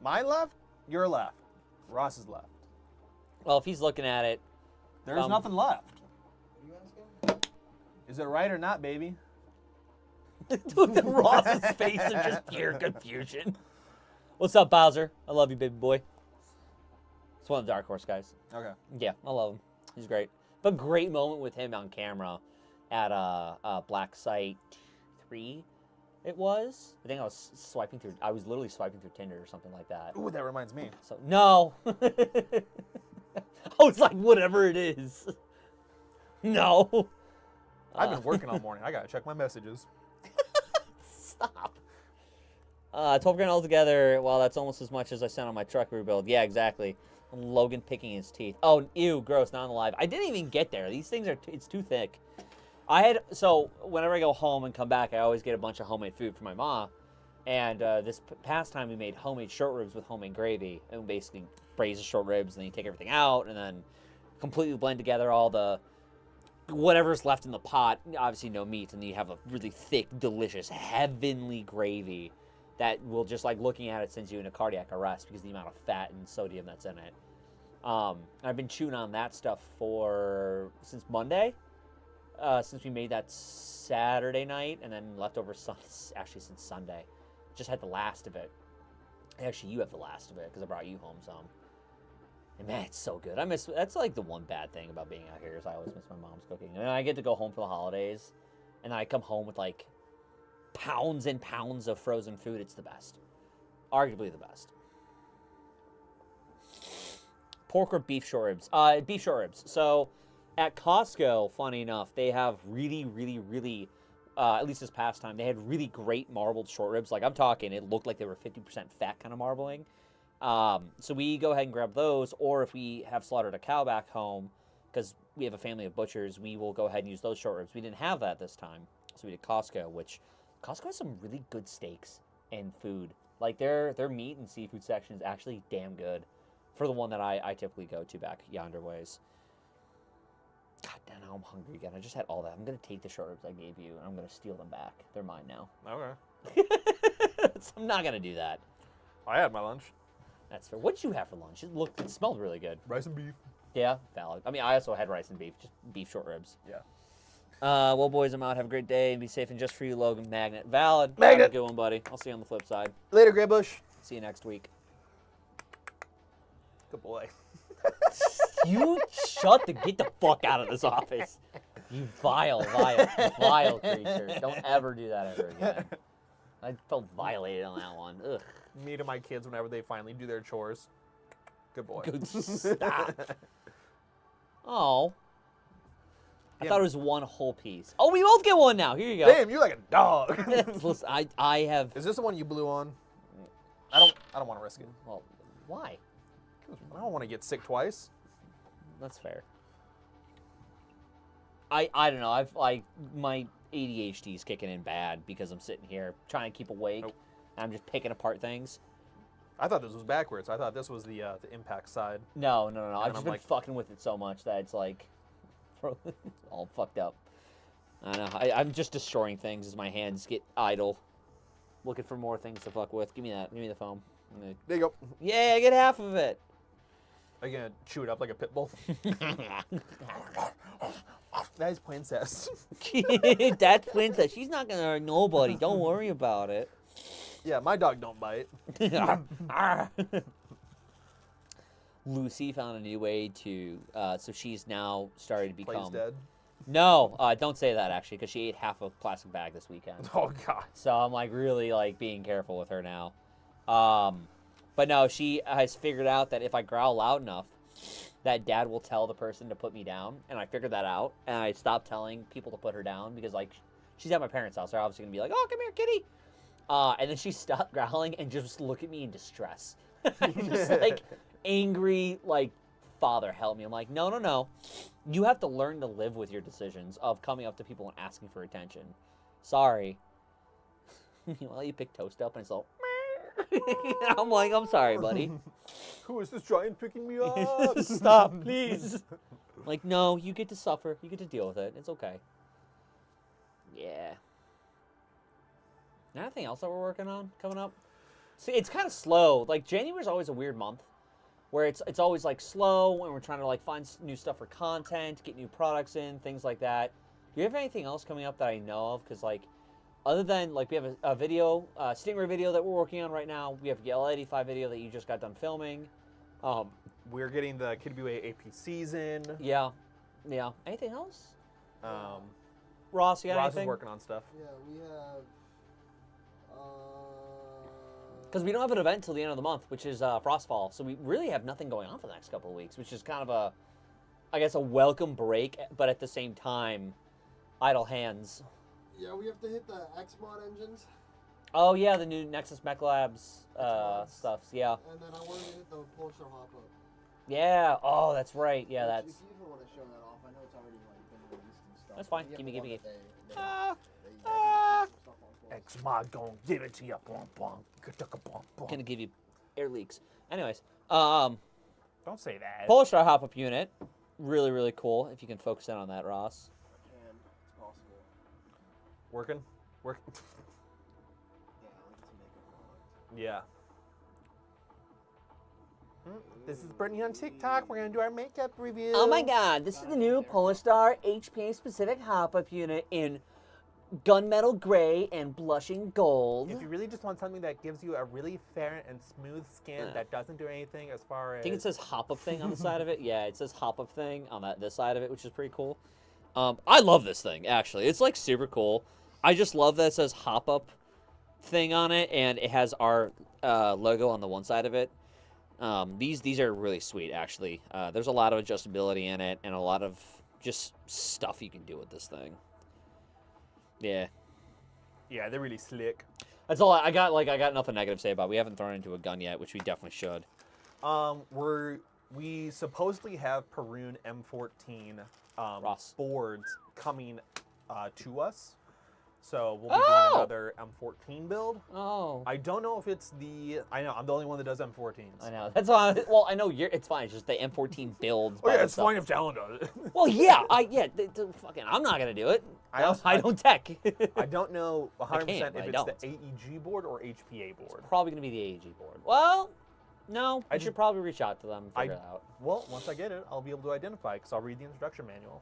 My left? Your left. Ross's left. Well, if he's looking at it. There's nothing left. What are you asking? Is it right or not, baby? Look at Ross's face of just pure confusion. What's up, Bowser? I love you, baby boy. It's one of the Dark Horse guys. Okay. Yeah, I love him. He's great. But great moment with him on camera at Black Site 3. It was. I think I was swiping through. I was literally swiping through Tinder or something like that. Ooh, that reminds me. So no. I was like, whatever it is. No. I've been working all morning. I gotta check my messages. Stop. 12 grand altogether. Well, that's almost as much as I sent on my truck rebuild. Yeah, exactly. Logan picking his teeth. Oh, ew, gross, not alive. I didn't even get there. These things are, it's too thick. So whenever I go home and come back, I always get a bunch of homemade food for my mom. And this past time we made homemade short ribs with homemade gravy. And we basically braise the short ribs, and then you take everything out, and then completely blend together all the whatever's left in the pot. Obviously no meat, and then you have a really thick, delicious, heavenly gravy that will just, like, looking at it sends you into cardiac arrest because of the amount of fat and sodium that's in it. I've been chewing on that stuff since Monday. Since we made that Saturday night, and then leftover actually since Sunday. Just had the last of it. Actually, you have the last of it because I brought you home some. And man, it's so good. That's like the one bad thing about being out here is I always miss my mom's cooking. And I get to go home for the holidays, and I come home with like pounds and pounds of frozen food. It's the best. Arguably the best. Pork or beef short ribs? Beef short ribs. So at Costco, funny enough, they have really, really, really, at least this past time, they had really great marbled short ribs. Like, I'm talking, it looked like they were 50% fat kind of marbling. So we go ahead and grab those, or if we have slaughtered a cow back home, because we have a family of butchers, we will go ahead and use those short ribs. We didn't have that this time, so we did Costco, which Costco has some really good steaks and food. Like, their meat and seafood section is actually damn good for the one that I typically go to back yonder ways. God damn, now I'm hungry again. I just had all that. I'm going to take the short ribs I gave you, and I'm going to steal them back. They're mine now. Okay. So I'm not going to do that. I had my lunch. That's fair. What did you have for lunch? It smelled really good. Rice and beef. Yeah, valid. I mean, I also had rice and beef, just beef short ribs. Yeah. Well, boys, I'm out. Have a great day, and be safe. And just for you, Logan, Magnet. Valid. Magnet. Have a good one, buddy. I'll see you on the flip side. Later, Grey Bush. See you next week. Good boy. You get the fuck out of this office. You vile creature. Don't ever do that ever again. I felt violated on that one. Ugh. Me to my kids whenever they finally do their chores. Good boy. Good. Stop. Oh. I thought it was one whole piece. Oh, we both get one now. Here you go. Damn, you're like a dog. Listen, I have. Is this the one you blew on? I don't want to risk it. Well, why? I don't want to get sick twice. That's fair. I don't know. My ADHD is kicking in bad because I'm sitting here trying to keep awake. Nope. And I'm just picking apart things. I thought this was backwards. I thought this was the impact side. No. I've just been fucking with it so much that it's like all fucked up. I know. I'm just destroying things as my hands get idle, looking for more things to fuck with. Give me that. Give me the foam. There you go. Yeah, I get half of it. Are you gonna chew it up like a pit bull? That is princess. That's Princess. She's not gonna hurt nobody. Don't worry about it. Yeah, my dog don't bite. Lucy found a new way to, so she's now started to Plays become. dead. No, don't say that actually, because she ate half a plastic bag this weekend. Oh god. So I'm like really like being careful with her now. But no, she has figured out that if I growl loud enough, that Dad will tell the person to put me down, and I figured that out, and I stopped telling people to put her down because like she's at my parents' house, they're obviously gonna be like, "Oh, come here, kitty," and then she stopped growling and just look at me in distress, just like angry, like, "Father, help me." I'm like, no, you have to learn to live with your decisions of coming up to people and asking for attention. Sorry. Well, you pick Toast up and it's all. I'm like, I'm sorry, buddy. Who is this giant picking me up? Stop, please. Like, no, you get to suffer. You get to deal with it. It's okay. Yeah. Anything else that we're working on coming up? See, it's kind of slow. Like, January's always a weird month where it's always, like, slow and we're trying to, like, find new stuff for content, get new products in, things like that. Do you have anything else coming up that I know of? Because, like, other than, like, we have a video, Stingray video that we're working on right now. We have a L85 video that you just got done filming. We're getting the Kid BWA AP season. Yeah. Anything else? Ross You got anything? is working on stuff. Yeah, we have. Because we don't have an event till the end of the month, which is Frostfall. So we really have nothing going on for the next couple of weeks, which is kind of I guess, a welcome break, but at the same time, idle hands. Yeah, we have to hit the X-Mod engines. Oh, yeah, the new Nexus Mech Labs stuffs, yeah. And then I wanted to hit the Porsche hop-up. Yeah, oh, that's right, yeah, Which, that's... If you even want to show that off, I know it's already like been released and stuff. That's fine, but give me. you have the one Ah, that they stuff on for us. X-Mod gonna give it to you. Bum, bum. Bum, bum. Gonna give you air leaks. Anyways, Don't say that. Polish Star hop-up unit, really, really cool, if you can focus in on that, Ross. I can. It's possible. Working? Working? Yeah, I like to make a product. Yeah. This is Brittany on TikTok. We're gonna do our makeup review. Oh my god, this is the new Polestar HPA specific hop-up unit in gunmetal gray and blushing gold. If you really just want something that gives you a really fair and smooth skin that doesn't do anything as far as... I think it says hop-up thing on the side of it. Yeah, it says hop-up thing on this side of it, which is pretty cool. I love this thing, actually. It's, like, super cool. I just love that it says hop-up thing on it, and it has our logo on the one side of it. These are really sweet, actually. There's a lot of adjustability in it, and a lot of just stuff you can do with this thing. Yeah. Yeah, they're really slick. That's all I got. Like, I got nothing negative to say about it. We haven't thrown it into a gun yet, which we definitely should. We supposedly have Perun M14 Ross. boards coming to us. So we'll be doing another M14 build. Oh. I don't know if it's the... I know, I'm the only one that does M14s. I know. That's why. Well, I know it's fine. It's just the M14 builds. Oh, by yeah, it's itself. fine if Talon does it. Well, yeah. Fucking, I'm not gonna do it. I don't tech. I don't know 100% can't, if but it's the AEG board or HPA board. Probably gonna be the AEG board. Well, no. I should probably reach out to them and figure it out. Well, once I get it, I'll be able to identify because I'll read the instruction manual.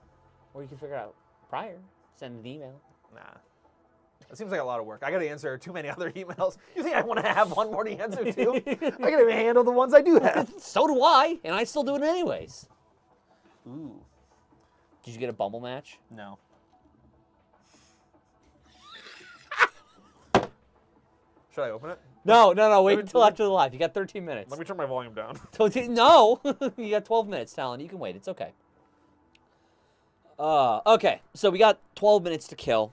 Or you can figure it out prior. Send an email. Nah. It seems like a lot of work. I gotta answer too many other emails. You think I want to have one more to answer to? I gotta handle the ones I do have. So do I, and I still do it anyways. Ooh. Did you get a Bumble match? No. Should I open it? No. Wait until after the live. You got 13 minutes. Let me turn my volume down. No, you got 12 minutes, Talon. You can wait. It's okay. Okay, so we got 12 minutes to kill.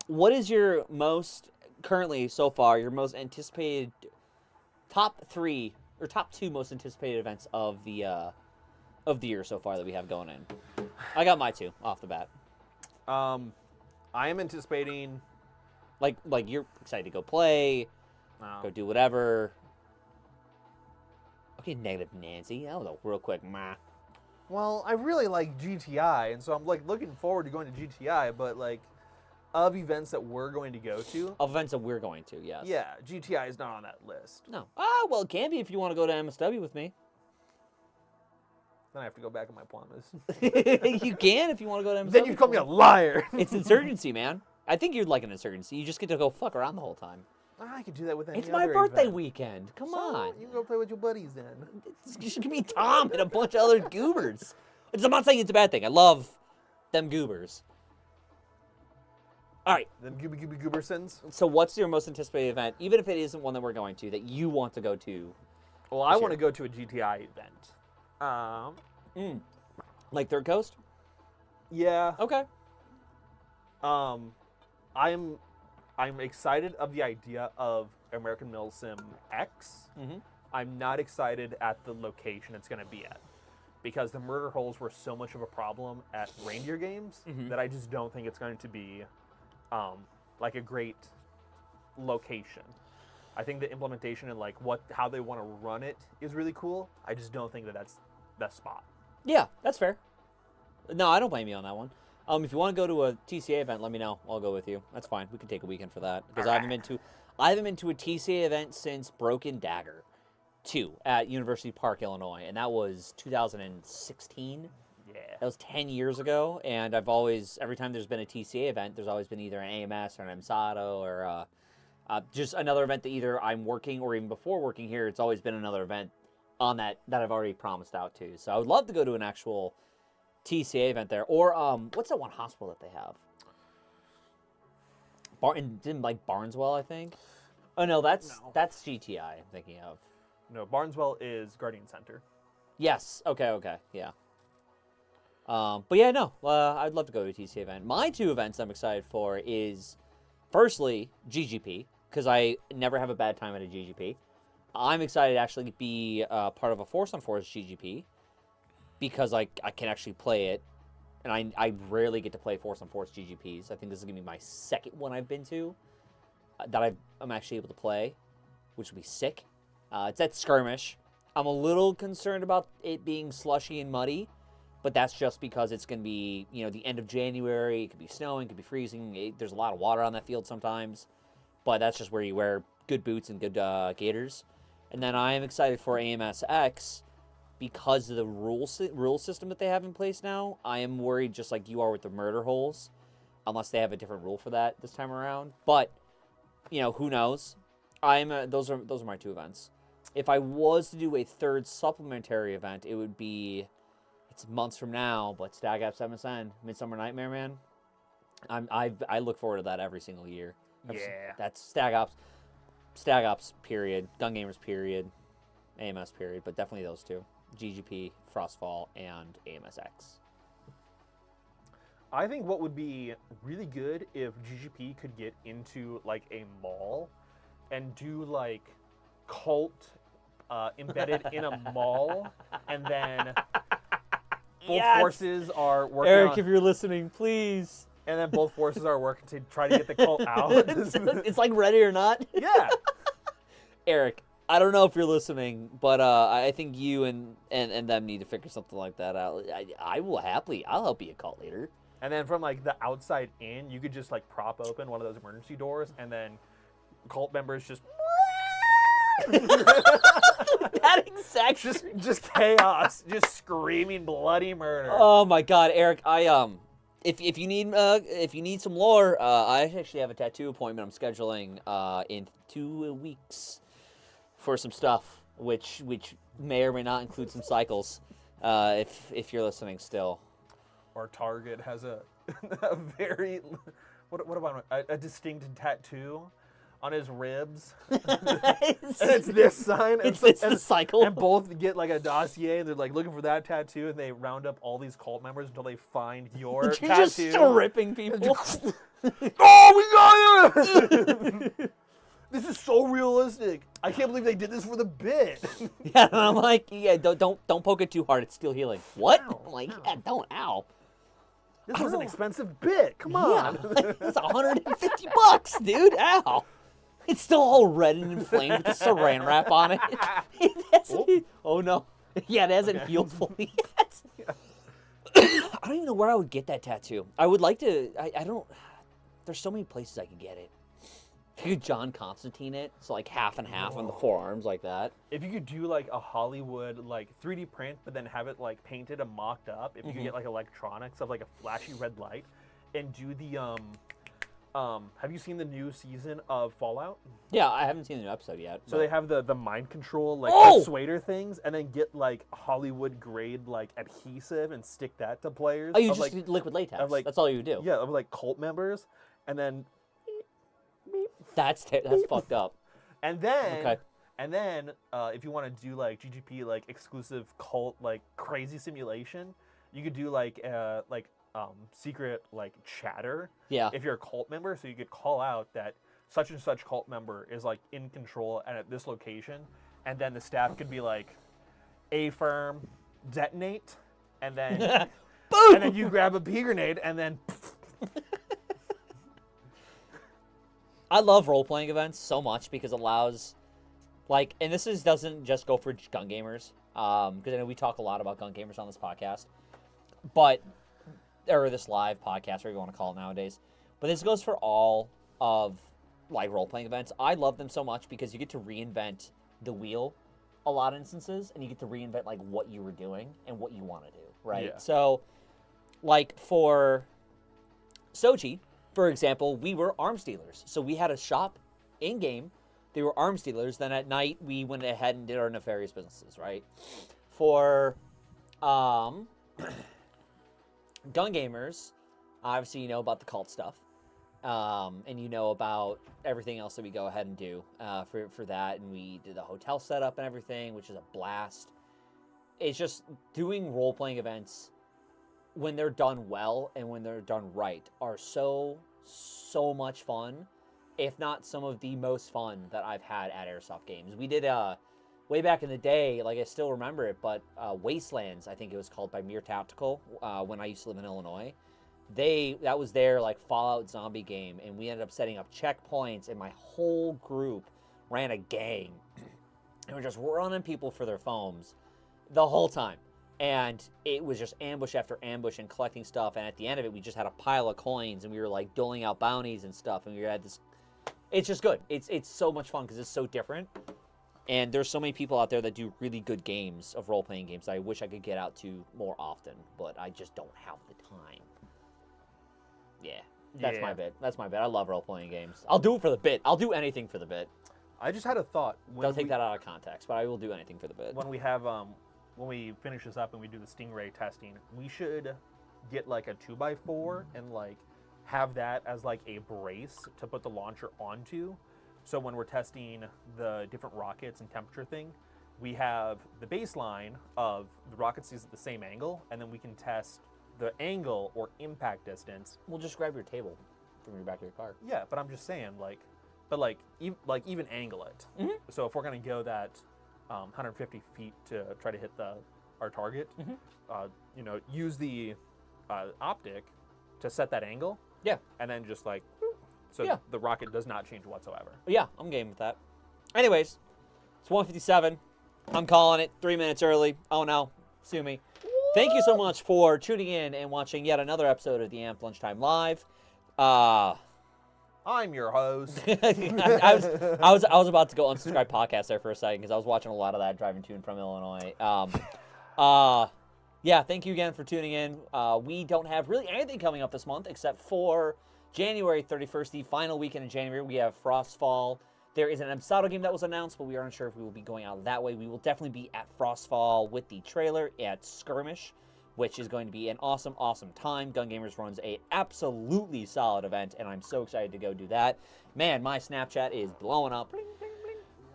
What is your currently so far, your most anticipated top 3 or top 2 most anticipated events of the year so far that we have going in? I got my 2 off the bat. I am anticipating. Like you're excited to go play, go do whatever. Okay, negative Nancy. That was a real quick meh. Well, I really like GTI, and so I'm like looking forward to going to GTI, but like, of events that we're going to go to, Of events that we're going to, yes. yeah, GTI is not on that list. No. Well, it can be if you want to go to MSW with me. Then I have to go back on my promise. You can if you want to go to MSW. Then you call me a liar. It's Insurgency, man. I think you'd like an Insurgency. You just get to go fuck around the whole time. I could do that with any It's my other birthday event. weekend. Come So, on. you can go play with your buddies then. You should give me Tom and a bunch of other goobers. I'm not saying it's a bad thing. I love them goobers. All right. Them goobersons. So what's your most anticipated event, even if it isn't one that we're going to, that you want to go to? Well, I want to go to a GTI event. Like Third Coast? Yeah. Okay. I'm excited of the idea of American Milsim X. Mhm. I'm not excited at the location it's going to be at, because the murder holes were so much of a problem at reindeer games that I just don't think it's going to be like a great location. I think the implementation and like how they want to run it is really cool. I just don't think that that's the spot. Yeah, that's fair. No, I don't blame you on that one. If you want to go to a TCA event, let me know. I'll go with you. That's fine. We can take a weekend for that because I haven't been to a TCA event since Broken Dagger 2 at University Park, Illinois, and that was 2016. Yeah. That was 10 years ago, and every time there's been a TCA event, there's always been either an AMS or an MSATO or just another event that either I'm working or even before working here, it's always been another event on that I've already promised out to. So I would love to go to an actual TCA event there. Or what's that one hospital that they have? Didn't like Barneswell, I think. Oh no, that's GTI I'm thinking of. No, Barneswell is Guardian Center. Yes. Okay. Yeah. But yeah, no. I'd love to go to a TCA event. My two events I'm excited for is, firstly, GGP, because I never have a bad time at a GGP. I'm excited to actually be part of a Force on Force GGP, because I can actually play it, and I rarely get to play Force on Force GGPs. I think this is going to be my second one I've been to that I'm actually able to play, which would be sick. It's at Skirmish. I'm a little concerned about it being slushy and muddy, but that's just because it's going to be, the end of January. It could be snowing, it could be freezing. There's a lot of water on that field sometimes, but that's just where you wear good boots and good gaiters. And then I am excited for AMSX because of the rule system that they have in place now. I am worried, just like you are with the murder holes, unless they have a different rule for that this time around. But who knows? Those are my two events. If I was to do a third supplementary event, it would be, it's months from now, but Stag Apps MSN, Midsummer Nightmare, man. I look forward to that every single year. Yeah. That's Stag Ops period, Gun Gamers period, AMS period, but definitely those two. GGP, Frostfall, and AMSX. I think what would be really good if GGP could get into like a mall and do like cult embedded in a mall, and then both forces are working Eric, if you're listening, please. And then both forces are working to try to get the cult out. It's like Ready or Not. Yeah. Eric, I don't know if you're listening, but I think you and them need to figure something like that out. I'll help be a cult leader. And then from like the outside in, you could just like prop open one of those emergency doors, and then cult members just That exact just chaos, just screaming bloody murder. Oh my God, Eric! If you need some lore, I actually have a tattoo appointment I'm scheduling in 2 weeks for some stuff, which may or may not include some cycles. If you're listening still. Or Target has a very what about a distinct tattoo on his ribs. And it's this sign. It's the cycle. And both get like a dossier, and they're like looking for that tattoo, and they round up all these cult members until they find your tattoo. You're just stripping people. Oh, we got it! This is so realistic. I can't believe they did this for the bit. Yeah, and I'm like, yeah, don't poke it too hard. It's still healing. What? Ow, I'm like, ow. yeah, don't. Ow. This was an expensive bit. Come on. Yeah, it's $150, dude. Ow. It's still all red and inflamed with the saran wrap on it. Oh no. Yeah, it hasn't healed fully yet. I don't even know where I would get that tattoo. I would like to. I don't. there's so many places I could get it. You could John Constantine it, so like half and half on the forearms like that. If you could do like a Hollywood like 3D print, but then have it like painted and mocked up, if you could get like electronics of like a flashy red light, and do the have you seen the new season of Fallout? Yeah, I haven't seen the new episode yet. So they have the mind control like Oh! persuader things, and then get like Hollywood grade like adhesive and stick that to players. Oh, you of, just like, do liquid latex. of, like- That's all you do. yeah, of like cult members, and then That's fucked up. and then Okay. and then if you want to do like GGP like exclusive cult like crazy simulation, you could do like secret like chatter. Yeah. If you're a cult member, so you could call out that such and such cult member is like in control and at this location, and then the staff could be like, A firm, detonate, and then Boom! and then you grab a pea grenade and then I love role-playing events so much because it allows, like, and doesn't just go for gun gamers, because I know we talk a lot about gun gamers on this podcast, or this live podcast, whatever you want to call it nowadays. But this goes for all of, like, role-playing events. I love them so much because you get to reinvent the wheel a lot of instances, and you get to reinvent, like, what you were doing and what you want to do, right? Yeah. So, like, for Sochi, for example, we were arms dealers. So we had a shop in-game. They were arms dealers. Then at night, we went ahead and did our nefarious businesses, right? For gun gamers, obviously you know about the cult stuff. And you know about everything else that we go ahead and do for that. And we did the hotel setup and everything, which is a blast. It's just doing role-playing events when they're done well and when they're done right are so much fun, if not some of the most fun that I've had at Airsoft games. We did way back in the day, like I still remember it, but Wastelands, I think it was called, by Mere Tactical, when I used to live in Illinois. That was their like Fallout zombie game, and we ended up setting up checkpoints, and my whole group ran a gang, and we're just running people for their foams the whole time. And it was just ambush after ambush and collecting stuff. And at the end of it, we just had a pile of coins, and we were like doling out bounties and stuff. And we had this. It's just good. It's so much fun because it's so different. And there's so many people out there that do really good games of role-playing games that I wish I could get out to more often, but I just don't have the time. Yeah, that's my bit. That's my bit. I love role-playing games. I'll do it for the bit. I'll do anything for the bit. I just had a thought. Don't take that out of context, but I will do anything for the bit. When we have when we finish this up and we do the Stingray testing, we should get like a 2x4 and like have that as like a brace to put the launcher onto. So when we're testing the different rockets and temperature thing, we have the baseline of the rockets is at the same angle, and then we can test the angle or impact distance. We'll just grab your table from your back of your car. Yeah, but I'm just saying, even angle it. Mhm. So if we're gonna go that 150 feet to try to hit our target, use the optic to set that angle. Yeah. And then just like, so Yeah. the rocket does not change whatsoever. Yeah, I'm game with that. Anyways, it's 1:57. I'm calling it 3 minutes early. Oh no, sue me. Thank you so much for tuning in and watching yet another episode of the Amp Lunchtime Live. I'm your host. I was about to go unsubscribe podcast there for a second because I was watching a lot of that driving to and from Illinois. Yeah, thank you again for tuning in. We don't have really anything coming up this month except for January 31st, the final weekend in January. We have Frostfall. There is an Absato game that was announced, but we aren't sure if we will be going out that way. We will definitely be at Frostfall with the trailer at Skirmish, which is going to be an awesome, awesome time. Gun Gamers runs a absolutely solid event, and I'm so excited to go do that. Man, my Snapchat is blowing up.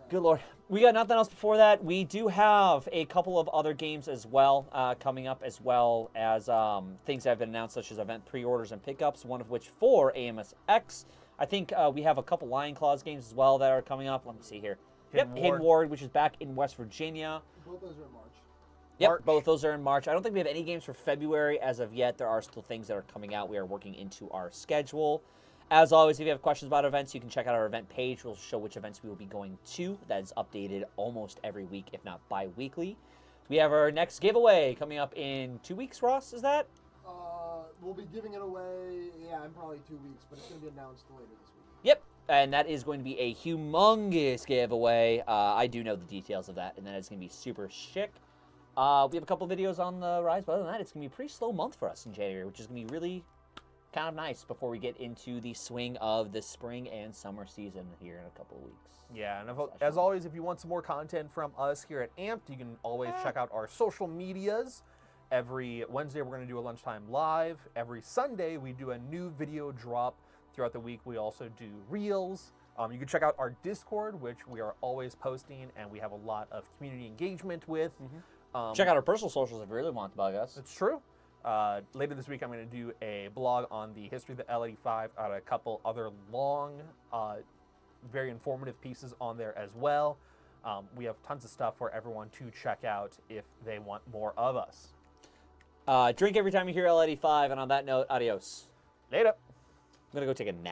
Good Lord. We got nothing else before that. We do have a couple of other games as well coming up, as well as things that have been announced, such as event pre-orders and pickups, one of which for AMSX. I think we have a couple Lion Claws games as well that are coming up. Let me see here. Hidden Ward, which is back in West Virginia. Both those are in March. Yep, both those are in March. I don't think we have any games for February as of yet. There are still things that are coming out. We are working into our schedule. As always, if you have questions about events, you can check out our event page. We'll show which events we will be going to. That is updated almost every week, if not bi-weekly. We have our next giveaway coming up in 2 weeks, Ross, is that? we'll be giving it away, in probably 2 weeks, but it's going to be announced later this week. Yep, and that is going to be a humongous giveaway. I do know the details of that, and that is going to be super chic. We have a couple videos on the rise, but other than that, it's going to be a pretty slow month for us in January, which is going to be really kind of nice before we get into the swing of the spring and summer season here in a couple of weeks. Yeah, and as always, if you want some more content from us here at Amped, you can always check out our social medias. Every Wednesday, we're going to do a lunchtime live. Every Sunday, we do a new video drop. Throughout the week, we also do reels. You can check out our Discord, which we are always posting, and we have a lot of community engagement with. Check out our personal socials if you really want to bug us. It's true. Later this week, I'm going to do a blog on the history of the L85. I got a couple other long, very informative pieces on there as well. We have tons of stuff for everyone to check out if they want more of us. Drink every time you hear L85, and on that note, adios. Later. I'm going to go take a nap.